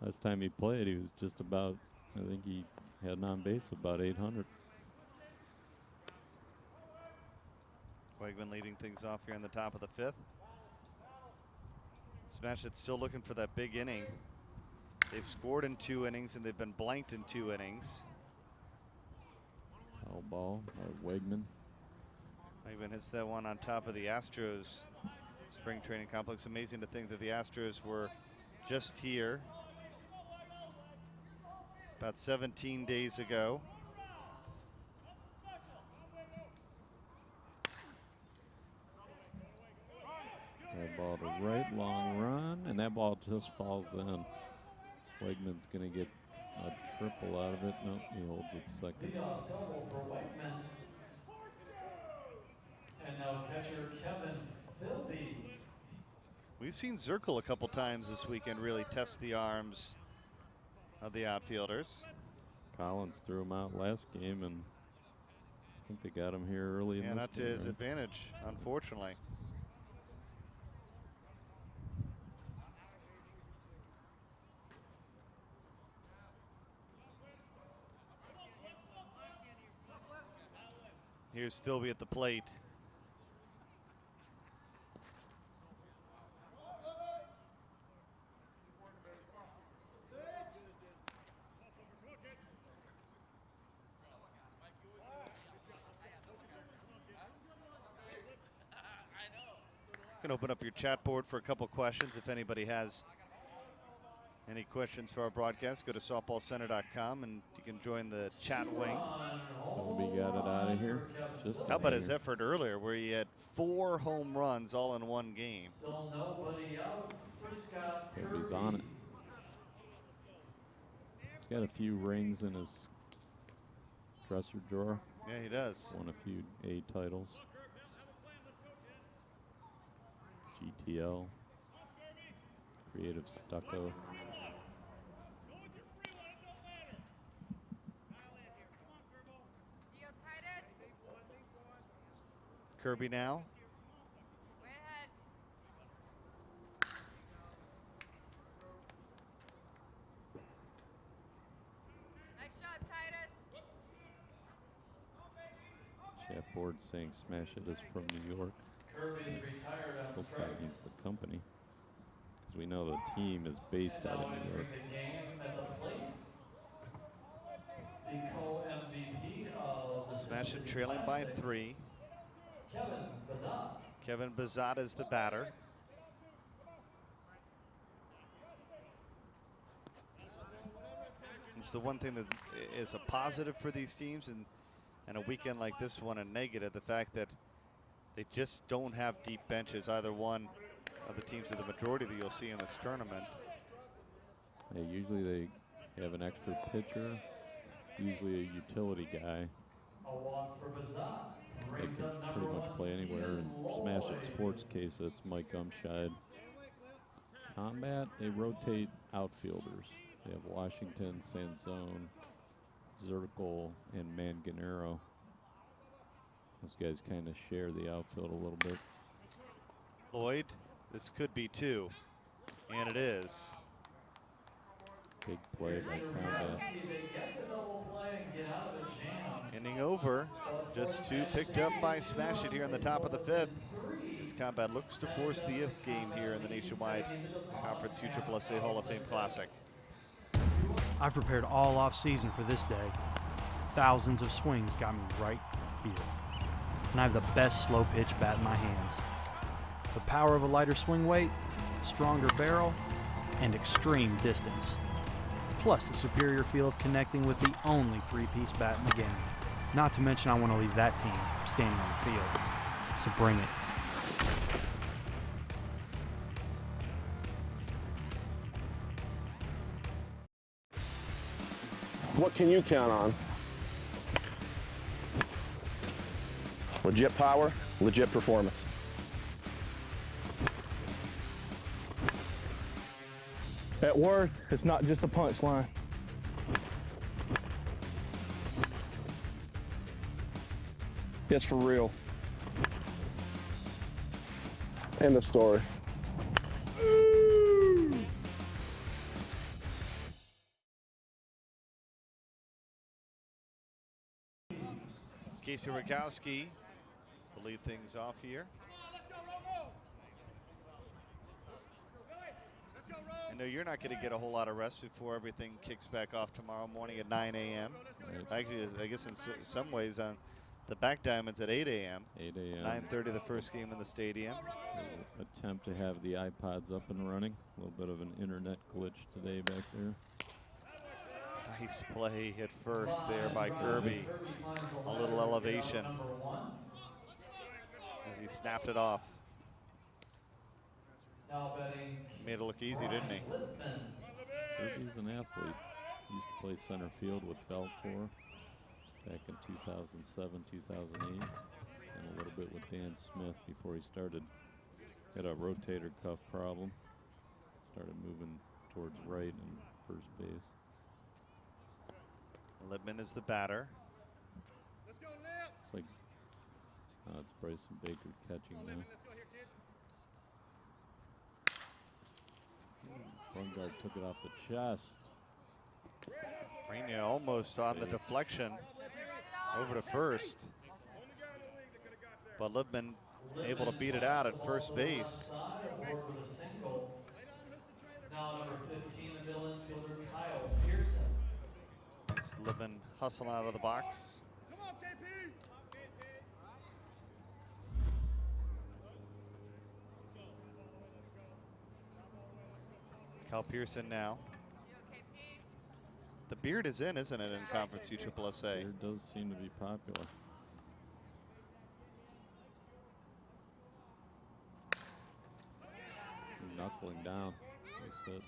Last time he played, he was just about, I think he had an on-base about 800. Wegman leading things off here in the top of the 5th. Smash It still looking for that big inning. They've scored in 2 innings and they've been blanked in 2 innings. Foul ball by Wegman. Wegman hits that one on top of the Astros spring training complex. Amazing to think that the Astros were just here about 17 days ago. That ball to right, long run, and that ball just falls in. Wegman's going to get a triple out of it. No, he holds it second. Double for Wegman. And now catcher Kevin Philby. We've seen Zirkle a couple times this weekend really test the arms of the outfielders. Collins threw him out last game, and I think they got him here early in this not to game, his right? advantage, unfortunately. Here's Philby at the plate. You can open up your chat board for a couple questions if anybody has any questions for our broadcast. Go to softballcenter.com and you can join the chat wing. Philby got it out of here. How about his effort earlier where he had 4 home runs all in one game? Still nobody out for Scott Kirby. Philby's on it. He's got a few rings in his dresser drawer. Yeah, he does. Won a few A titles. GTL. Creative Stucco. Kirby now. Chat board saying Smash It is from New York. Kirby's retired on Hope that means strikes. the company, because we know the team is based And out now of New entering York. the game at the plate, the co-MVP of the Smash It City trailing by Classic, 3. Kevin Bazat. Kevin Bazat is the batter. It's the one thing that is a positive for these teams, and a weekend like this one a negative, the fact that they just don't have deep benches, either one of the teams of the majority that you'll see in this tournament. Yeah, usually they have an extra pitcher, usually a utility guy. A walk for Bazat. They Brings can up number pretty much 1, play anywhere. In Stephen Smash It Lloyd. Sports case, it's Mike Umscheid. Combat, they rotate outfielders. They have Washington, Sansone, Zirkle, and Manganero. Those guys kind of share the outfield a little bit. Lloyd, this could be 2, and it is. Big play by Combat. They get the double play and get out of a jam. Inning over, just 2 picked up by Smash It here in the top of the 5th. As Combat looks to force the 5th game here in the Nationwide Conference USSSA Hall of Fame Classic. I've prepared all off season for this day. Thousands of swings got me right here. And I have the best slow pitch bat in my hands. The power of a lighter swing weight, stronger barrel, and extreme distance. Plus the superior feel of connecting with the only 3-piece bat in the game. Not to mention I want to leave that team standing on the field. So bring it. What can you count on? Legit power, legit performance. At Worth, it's not just a punchline. It's for real. End of story. Casey Rogowski will lead things off here. I know you're not going to get a whole lot of rest before everything kicks back off tomorrow morning at 9 a.m. Actually, I guess in some ways on the back diamonds at 8 a.m. 8 a.m. 9:30 the first game in the stadium. We'll attempt to have the iPods up and running. A little bit of an internet glitch today back there. Nice play at first there by Kirby. A little elevation as he snapped it off. Now betting. Made it look easy, didn't he? Kirby's an athlete. He used to play center field with Belfour back in 2007, 2008, and a little bit with Dan Smith before he started. Had a rotator cuff problem. Started moving towards right and first base. Libman is the batter. It's like it's Bryson Baker catching now. Bungard took it off the chest. Rainier almost on the deflection over to first. But Libman able to beat it out at first base. With a single. Now number 15, the middle infielder Kyle Pearson. Libman hustling out of the box. Kyle Pearson now. The beard is in, isn't it, in Conference USSSA? Beard does seem to be popular. Knuckling down. That's it.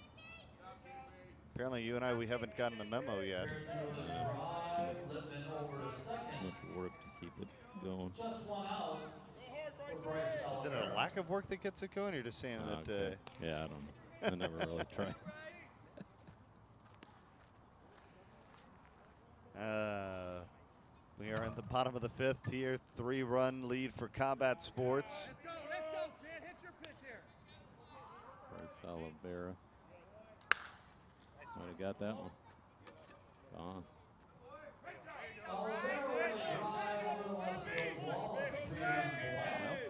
Apparently you and I, we haven't gotten the memo yet. Pearson with a drive, Lippman over to second. Much work going. Just one out for Bryce Is it Salivera. a lack of work that gets it going, or you're just saying that? Okay. Yeah, I don't know. I never really tried. We are in the bottom of the 5th here. 3-run lead for Combat Sports. Let's go, kid. Hit your pitch here. Bryce Salivera. Might have got that one. Gone. Well,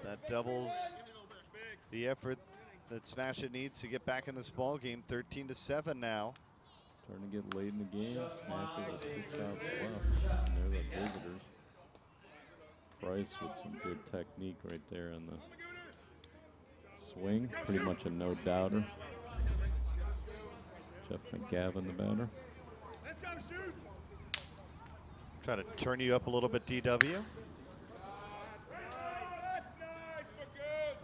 that doubles the effort that Smash It needs to get back in this ball game. 13-7 now. Starting to get late in the game. Smash It with 6 outs left. And they're the visitors. Bryce with some good technique right there in the swing. Pretty much a no-doubter. Jeff McGavin, the batter. Let's go, shoot. Try to turn you up a little bit, DW. That's nice, but good.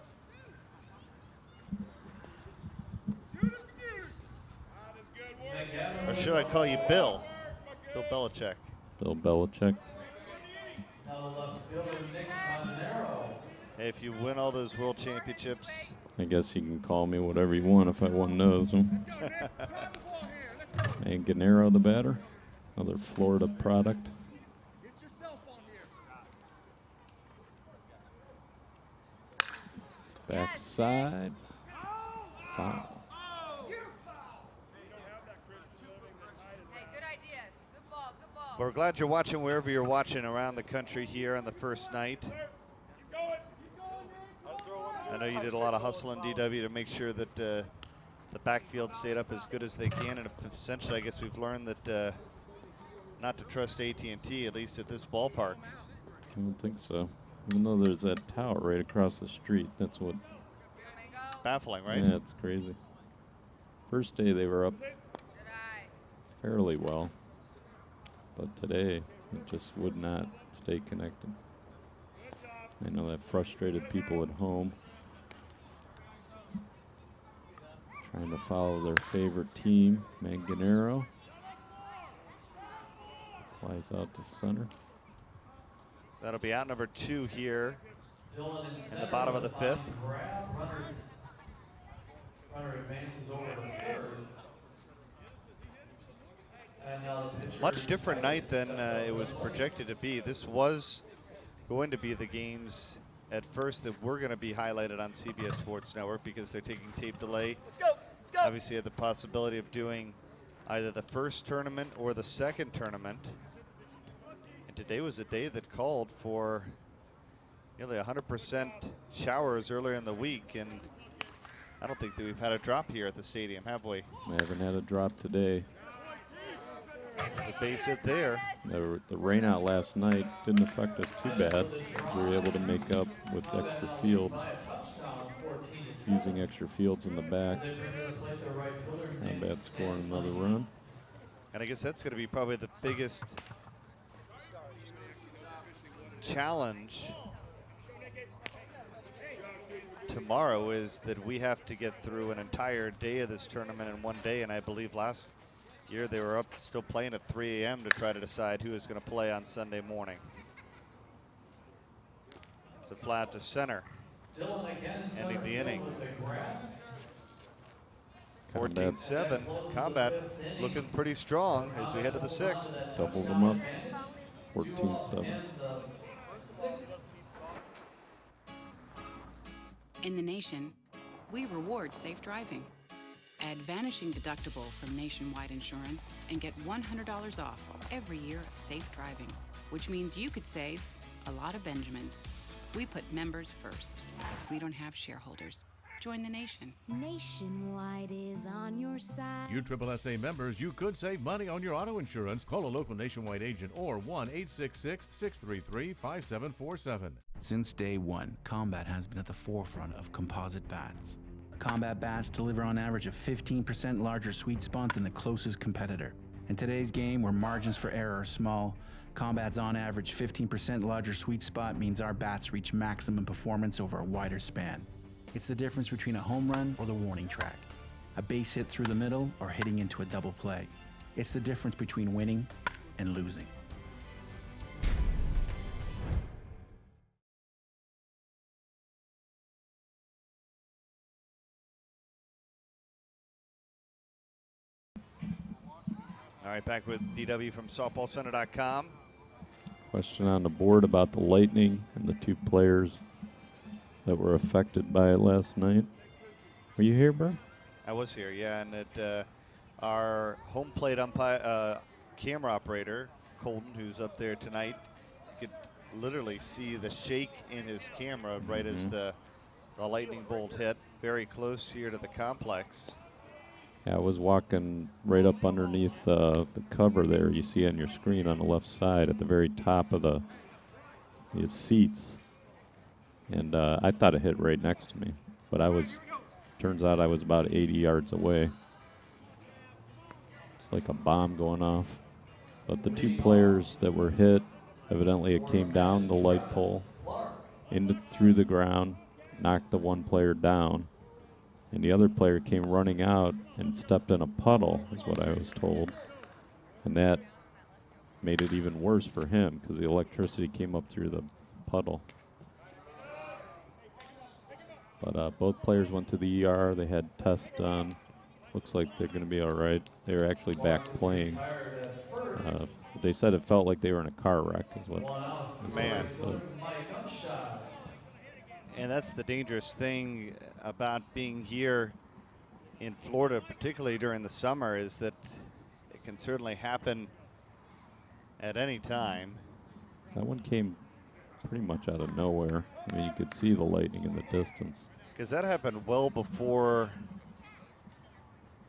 Shooters, computers. That is good work. Or should I call you Bill? Bill Belichick. Bill Belichick. Now the left fielder, Nick Montanaro. Hey, if you win all those world championships. I guess you can call me whatever you want if I want those. And Gennaro, the batter. Another Florida product. Get yourself on here. Backside. Foul. We're glad you're watching wherever you're watching around the country here on the first night. I know you did a lot of hustling, DW, to make sure that the backfield stayed up as good as they can. And essentially, I guess we've learned that not to trust AT&T, at least at this ballpark. I don't think so. Even though there's that tower right across the street. That's what. Baffling, right? Yeah, it's crazy. First day they were up fairly well. But today, it just would not stay connected. I know that frustrated people at home trying to follow their favorite team. Manganero flies out to center. That'll be out number 2 here in the bottom of the 5th. Runner advances over to third. And now the pitcher Much different night than it was projected to be. This was going to be the games at first that were going to be highlighted on CBS Sports Network because they're taking tape delay. Let's go. Let's go. Obviously had the possibility of doing either the first tournament or the second tournament. And today was a day that called for nearly 100% showers earlier in the week, and I don't think that we've had a drop here at the stadium, have we? We haven't had a drop today. There's a base hit there. The rain out last night didn't affect us too bad. We were able to make up with extra fields, using extra fields in the back. Not bad scoring another run. And I guess that's going to be probably the biggest challenge tomorrow, is that we have to get through an entire day of this tournament in one day. And I believe last year they were up still playing at 3 a.m. to try to decide who is going to play on Sunday morning. It's a flat to center, ending the inning. 14-7. Combat looking pretty strong as we head to the 6th. Double them up. 14-7. In the nation, we reward safe driving. Add Vanishing Deductible from Nationwide Insurance and get $100 off every year of safe driving, which means you could save a lot of Benjamins. We put members first because we don't have shareholders. Join the nation. Nationwide is on your side. USSSA members, you could save money on your auto insurance. Call a local Nationwide agent or 1-866-633-5747. Since day one, Combat has been at the forefront of composite bats. Combat bats deliver on average a 15% larger sweet spot than the closest competitor. In today's game, where margins for error are small, Combat's on average 15% larger sweet spot means our bats reach maximum performance over a wider span. It's the difference between a home run or the warning track, a base hit through the middle or hitting into a double play. It's the difference between winning and losing. All right, back with DW from softballcenter.com. Question on the board about the Lightning and the 2 players that were affected by it last night. Were you here, bro? I was here, yeah, and our home plate umpire, camera operator, Colton, who's up there tonight, you could literally see the shake in his camera right as the lightning bolt hit very close here to the complex. Yeah, I was walking right up underneath the cover there you see on your screen on the left side at the very top of the seats. And I thought it hit right next to me. But turns out I was about 80 yards away. It's like a bomb going off. But the 2 players that were hit, evidently it came down the light pole, through the ground, knocked the 1 player down. And the other player came running out and stepped in a puddle, is what I was told. And that made it even worse for him because the electricity came up through the puddle. But both players went to the ER. They had tests done. Looks like they're going to be all right. They were actually back playing. They said it felt like they were in a car wreck is what Man. they said. And that's the dangerous thing about being here in Florida, particularly during the summer, is that it can certainly happen at any time. That one came pretty much out of nowhere. I mean, you could see the lightning in the distance. Because that happened well before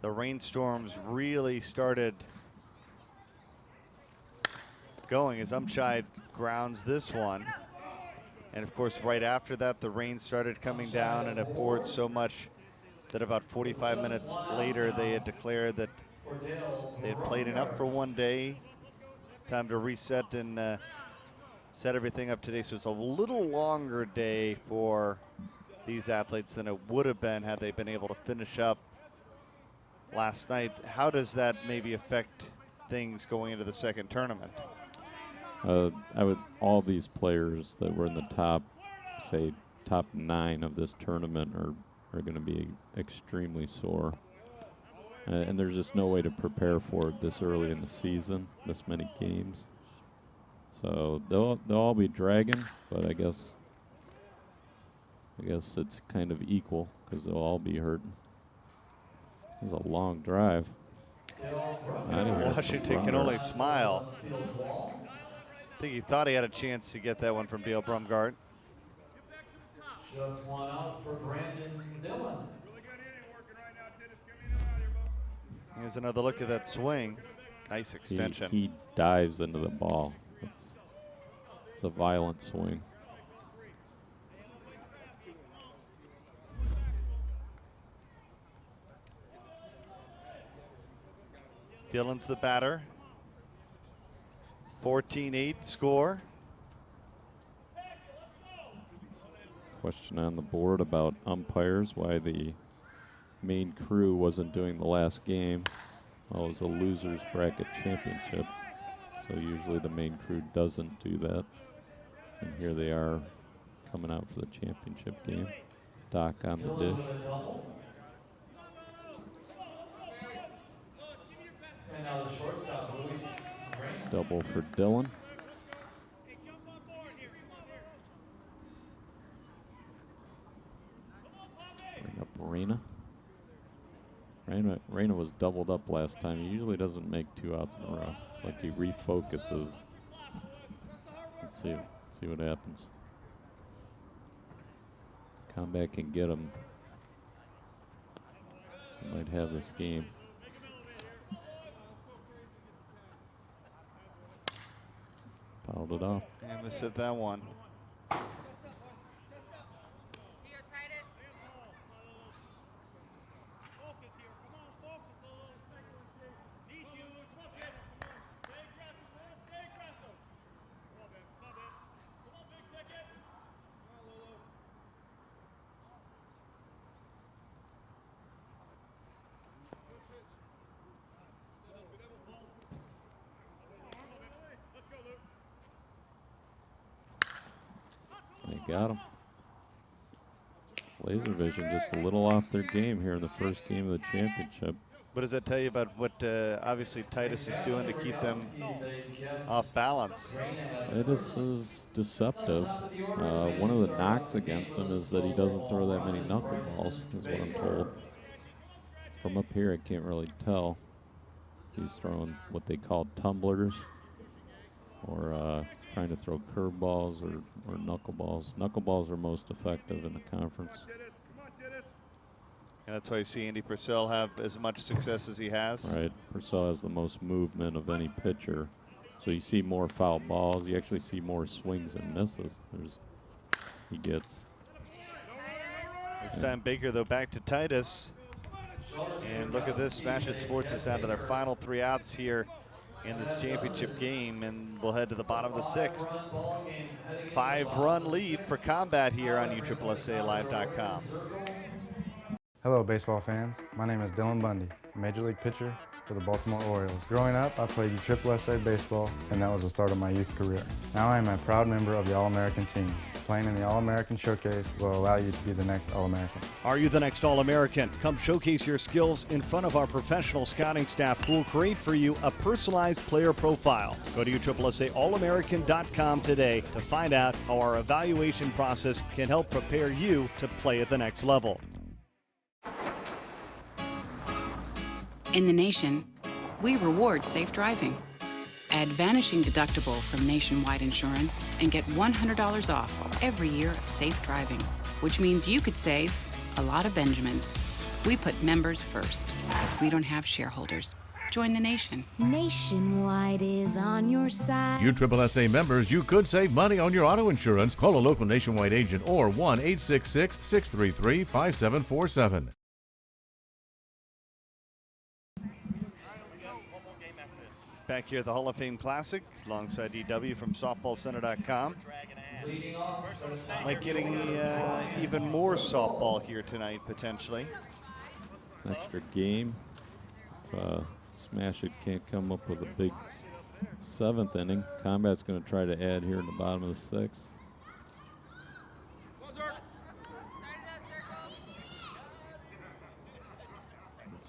the rainstorms really started going, as Umshide grounds this one. And of course, right after that, the rain started coming down, and it poured so much that about 45 minutes later, they had declared that they had played enough for one day. Time to reset and set everything up today. So it's a little longer day for these athletes than it would have been had they been able to finish up last night. How does that maybe affect things going into the second tournament? All these players that were in the top 9 of this tournament are going to be extremely sore. And there's just no way to prepare for it this early in the season, this many games. So they'll all be dragging, but I guess it's kind of equal because they'll all be hurting. It was a long drive. Washington can only smile. I think he thought he had a chance to get that one from Dale Brumgart. Just one out for Brandon Dillon. Here's another look at that swing. Nice extension. He dives into the ball. It's a violent swing. Dillon's the batter. 14-8 score. Question on the board about umpires, why the main crew wasn't doing the last game. Well, it was a losers bracket championship, so usually the main crew doesn't do that. And here they are coming out for the championship game. Doc on the dish. And now the shortstop, Luis Reyna. Double for Dillon. Bring up Reyna. Reyna was doubled up last time. He usually doesn't make 2 outs in a row. It's like he refocuses. Let's see what happens. Comeback can get him. He might have this game. Fouled it off. And we said that one. They got him. Laser Vision just a little off their game here in the first game of the championship. What does that tell you about what obviously Titus is doing to keep them off balance? Titus is deceptive. One of the knocks against him is that he doesn't throw that many knuckleballs, is what I'm told. From up here, I can't really tell. He's throwing what they call tumblers, or trying to throw curveballs or knuckleballs. Knuckleballs are most effective in the conference. And that's why you see Andy Purcell have as much success as he has. Right. Purcell has the most movement of any pitcher. So you see more foul balls. You actually see more swings and misses. He gets. This time Baker, though, back to Titus. And look at this. Smash It Sports is down to their final 3 outs here in this championship game, and we'll head to the bottom of the 6th. 5-run lead for Combat here on USSSAlive.com. Hello, baseball fans. My name is Dylan Bundy, a Major League pitcher for the Baltimore Orioles. Growing up, I played USSSA baseball, and that was the start of my youth career. Now I am a proud member of the All-American team. Playing in the All-American Showcase will allow you to be the next All-American. Are you the next All-American? Come showcase your skills in front of our professional scouting staff who will create for you a personalized player profile. Go to USSSAallamerican.com today to find out how our evaluation process can help prepare you to play at the next level. In the nation, we reward safe driving. Add Vanishing Deductible from Nationwide Insurance and get $100 off every year of safe driving, which means you could save a lot of Benjamins. We put members first because we don't have shareholders. Join the nation. Nationwide is on your side. USSSA members, you could save money on your auto insurance. Call a local Nationwide agent or 1-866-633-5747. Back here at the Hall of Fame Classic, alongside DW from SoftballCenter.com. Like getting even more softball here tonight, potentially. Extra game. If Smash It can't come up with a big 7th inning, Combat's going to try to add here in the bottom of the 6th.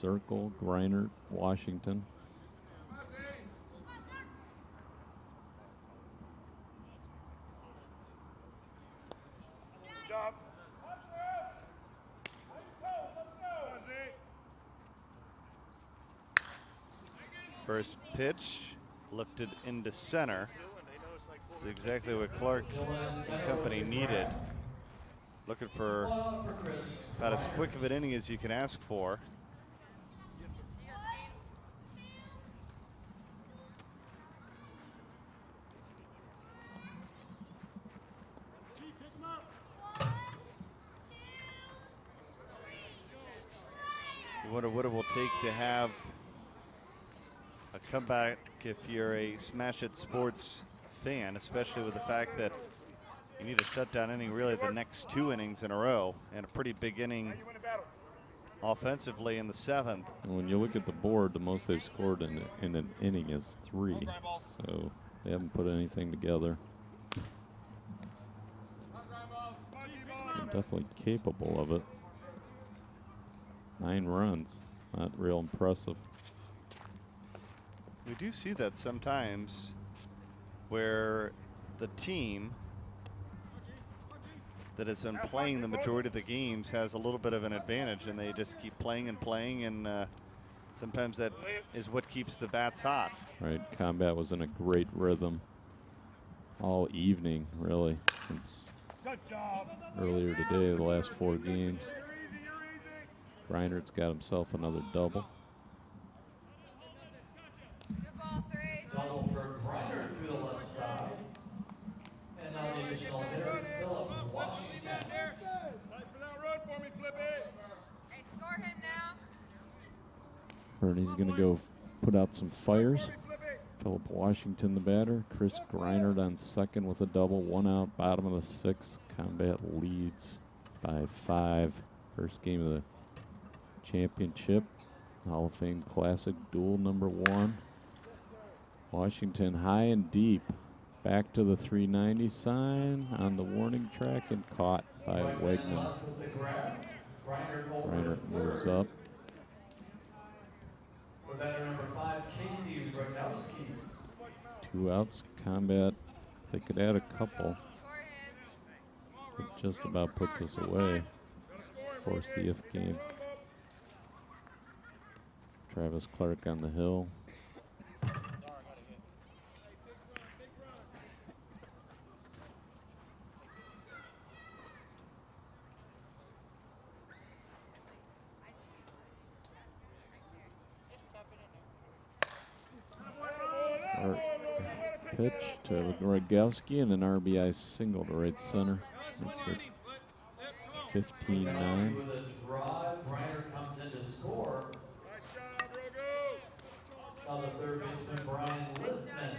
Circle, Greinert, Washington. First pitch, lifted into center. That's exactly what Clark and company needed. Looking for about as quick of an inning as you can ask for. You wonder what it will take to have a comeback if you're a Smash It Sports fan, especially with the fact that you need a shutdown inning really the next 2 innings in a row, and a pretty big inning offensively in the 7th. When you look at the board, the most they've scored in an inning is 3. So they haven't put anything together. They're definitely capable of it. 9 runs, not real impressive. We do see that sometimes where the team that has been playing the majority of the games has a little bit of an advantage, and they just keep playing and playing, and sometimes that is what keeps the bats hot. Right, Combat was in a great rhythm all evening, really, since earlier today, the last 4 games. Greinert's got himself another double. Double for Greinert through the left side. And now the additional hitter, Philip Washington. Hey, score him now. Bernie's going to go put out some fires. Philip Washington, the batter. Chris Greinert on second with a double. 1 out, bottom of the 6th. Combat leads by 5. First game of the championship. Hall of Fame Classic duel number 1. Washington high and deep. Back to the 390 sign on the warning track and caught by Wegman. Greinert moves up. batter number 5, Casey Rogowski. 2 outs. Combat, if they could add a couple, could just about put this away. Force the if game. Travis Clark on the hill. Pitch to Rogowski and an RBI single to right center. That's it. 15-9. With a drive, Reiner comes in to score. On the third baseman, Brian Lippman.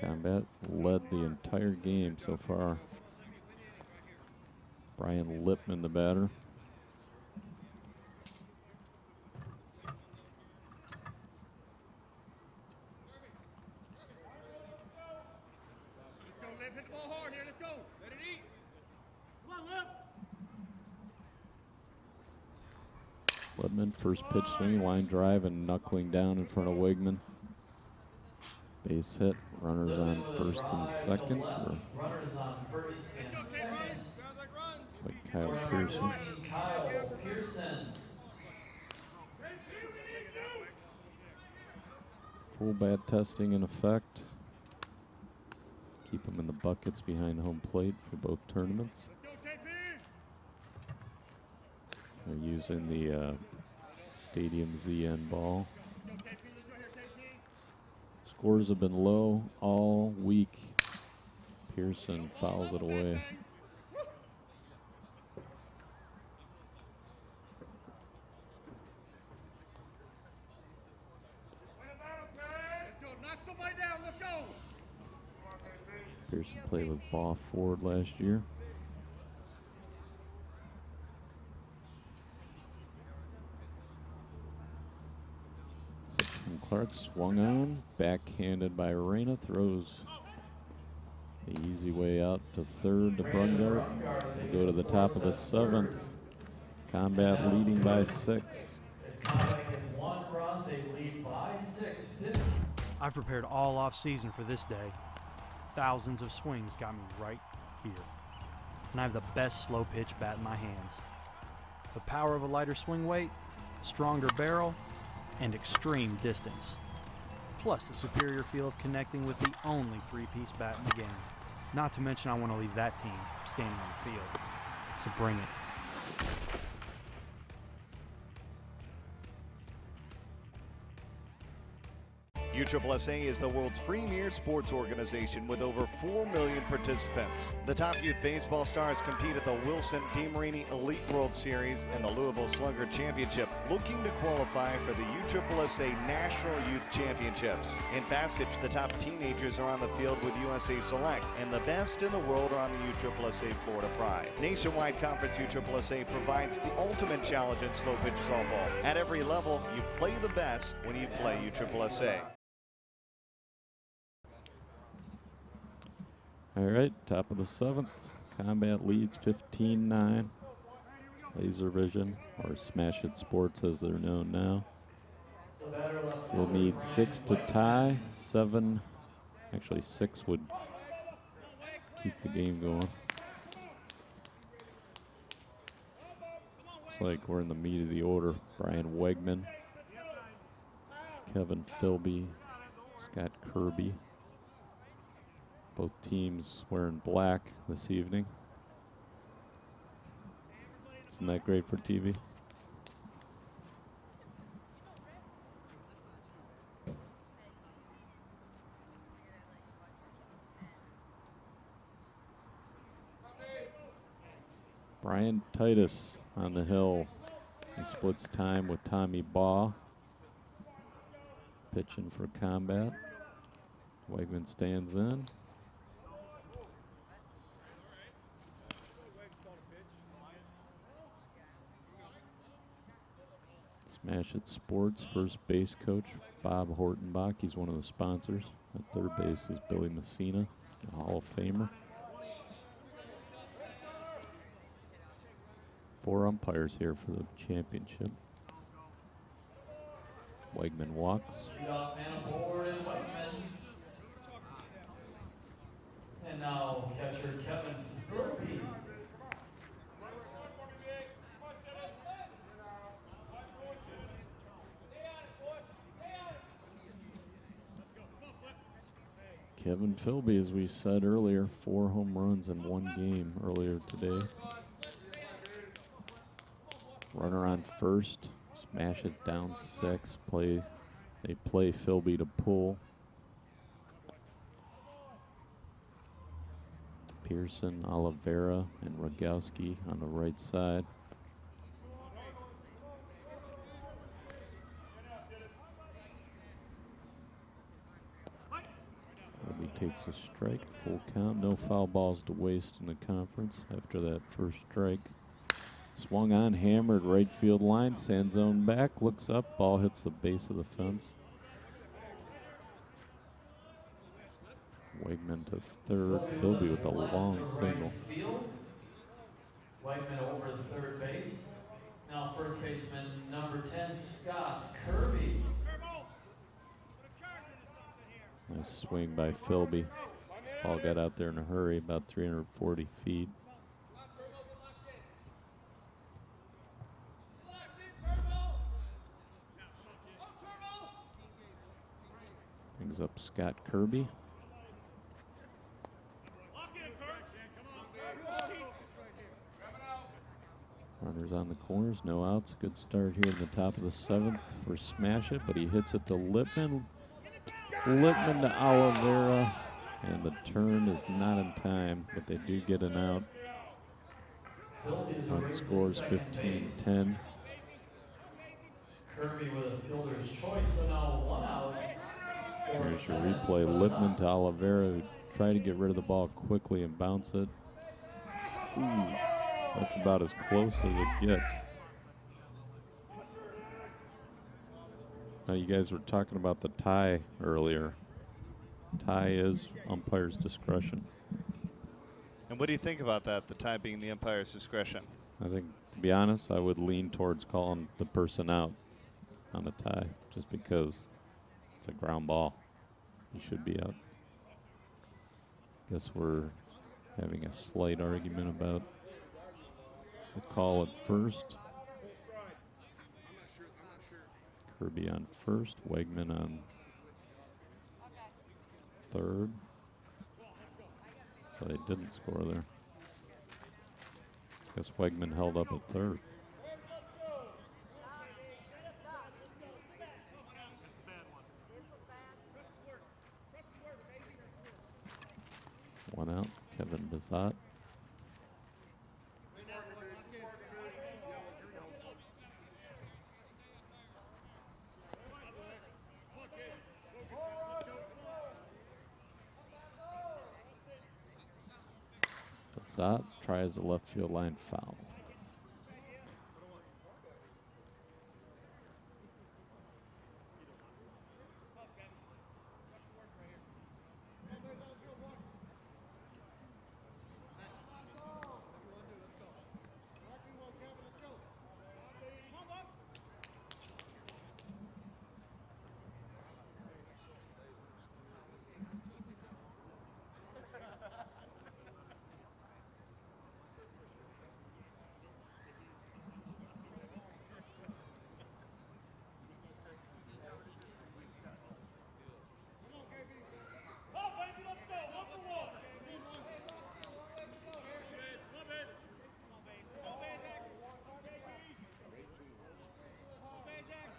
Combat led the entire game so far. Brian Lippman, the batter. Hit the ball hard here. Let's go. Let it eat. Come on, Lip. Lippman, first pitch swing, line drive, and knuckling down in front of Wegman. Base hit. Runners on first and second. Runners on first and second. It's like Kyle Pearson. Kyle Pearson. Full bat testing in effect. Keep them in the buckets behind home plate for both tournaments. They're using the Stadium ZN ball. Scores have been low all week. Pearson fouls it away. Pearson played with Baugh Ford last year. And Clark swung on, backhanded by Reyna, throws the easy way out to third to Brungart. We'll go to the top of the 7th. Combat leading by 6. As Combat gets 1 run, they lead by 6. I've prepared all off season for this day. Thousands of swings got me right here. And I have the best slow pitch bat in my hands. The power of a lighter swing weight, a stronger barrel, and extreme distance. Plus the superior feel of connecting with the only 3-piece bat in the game. Not to mention I want to leave that team standing on the field. So bring it. USSSA is the world's premier sports organization with over 4 million participants. The top youth baseball stars compete at the Wilson DeMarini Elite World Series and the Louisville Slugger Championship, looking to qualify for the USSSA National Youth Championships. In fast pitch, the top teenagers are on the field with USA Select, and the best in the world are on the USSSA Florida Pride. Nationwide Conference USSSA provides the ultimate challenge in slow pitch softball. At every level, you play the best when you play USSSA. All right, top of the 7th. Combat leads 15-9. Laser Vision, or Smash It Sports as they're known now, will need 6 to tie. 7, actually 6 would keep the game going. Looks like we're in the meat of the order. Brian Wegman, Kevin Philby, Scott Kirby. Both teams wearing black this evening. Isn't that great for TV? Brian Titus on the hill. He splits time with Tommy Baugh. Pitching for Combat. Wegman stands in. Smash It Sports first base coach Bob Hortenbach. He's one of the sponsors. At third base is Billy Messina, a Hall of Famer. 4 umpires here for the championship. Wegman walks. Leadoff man aboard and Whiteman. And now catcher Kevin Philby. Kevin Philby, as we said earlier, 4 home runs in 1 game earlier today. Runner on first, smash it down 6. They play Philby to pull. Pearson, Oliveira, and Rogowski on the right side. Philby takes a strike, full count, no foul balls to waste in the conference after that first strike. Swung on, hammered right field line, sand zone back, looks up, ball hits the base of the fence. Wegman to third, Philby with a long single. Whiteman over third base. Now first baseman number 10, Scott Kirby. Nice swing by Philby. Ball got out there in a hurry, about 340 feet. Brings up Scott Kirby. Runners on the corners, no outs. Good start here in the top of the 7th for Smash It, but he hits it to Lippman. Lippman to Oliveira, and the turn is not in time, but they do get an out. Hunt scores 15-10. Kirby with a fielder's choice, so now 1 out. Here's your replay. Lippman to Oliveira, who tried to get rid of the ball quickly and bounce it. Ooh, that's about as close as it gets. Now, you guys were talking about the tie earlier. Tie is umpire's discretion. And what do you think about that, the tie being the umpire's discretion? I think, to be honest, I would lean towards calling the person out on a tie, just because it's a ground ball. He should be out. Guess we're having a slight argument about the call at first. Kirby on first, Wegman on third. So they didn't score there. Guess Wegman held up at third. One out, Kevin Bizot. Bizot tries the left field line foul.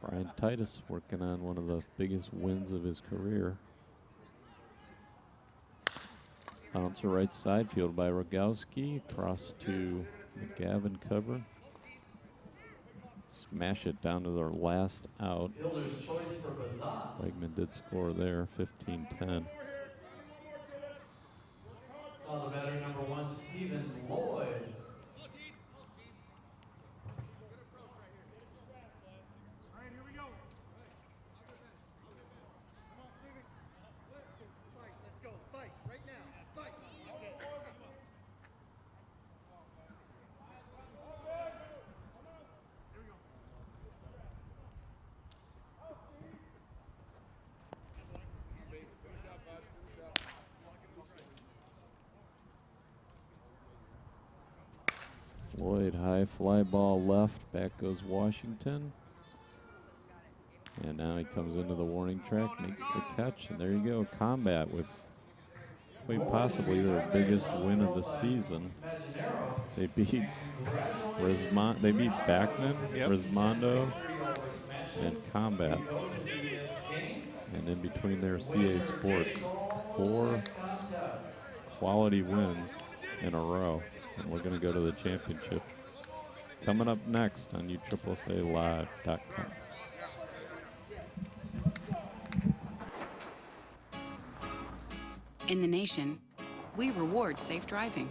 Brian Titus working on one of the biggest wins of his career. Bouncer right side, fielded by Rogowski. Across to McGavin cover. Smash it down to their last out. Fielder's choice for Bizot. Wegman did score there, 15-10. Now the batter number 1, Stephen Lloyd. Played high fly ball left. Back goes Washington. And now he comes into the warning track, makes the catch, and there you go. Combat with quite possibly their biggest win of the season. They beat They beat Backman, Rismondo, and Combat. And in between there, CA Sports. 4 quality wins in a row. And we're going to go to the championship. Coming up next on USSSAlive.com. In the nation, we reward safe driving.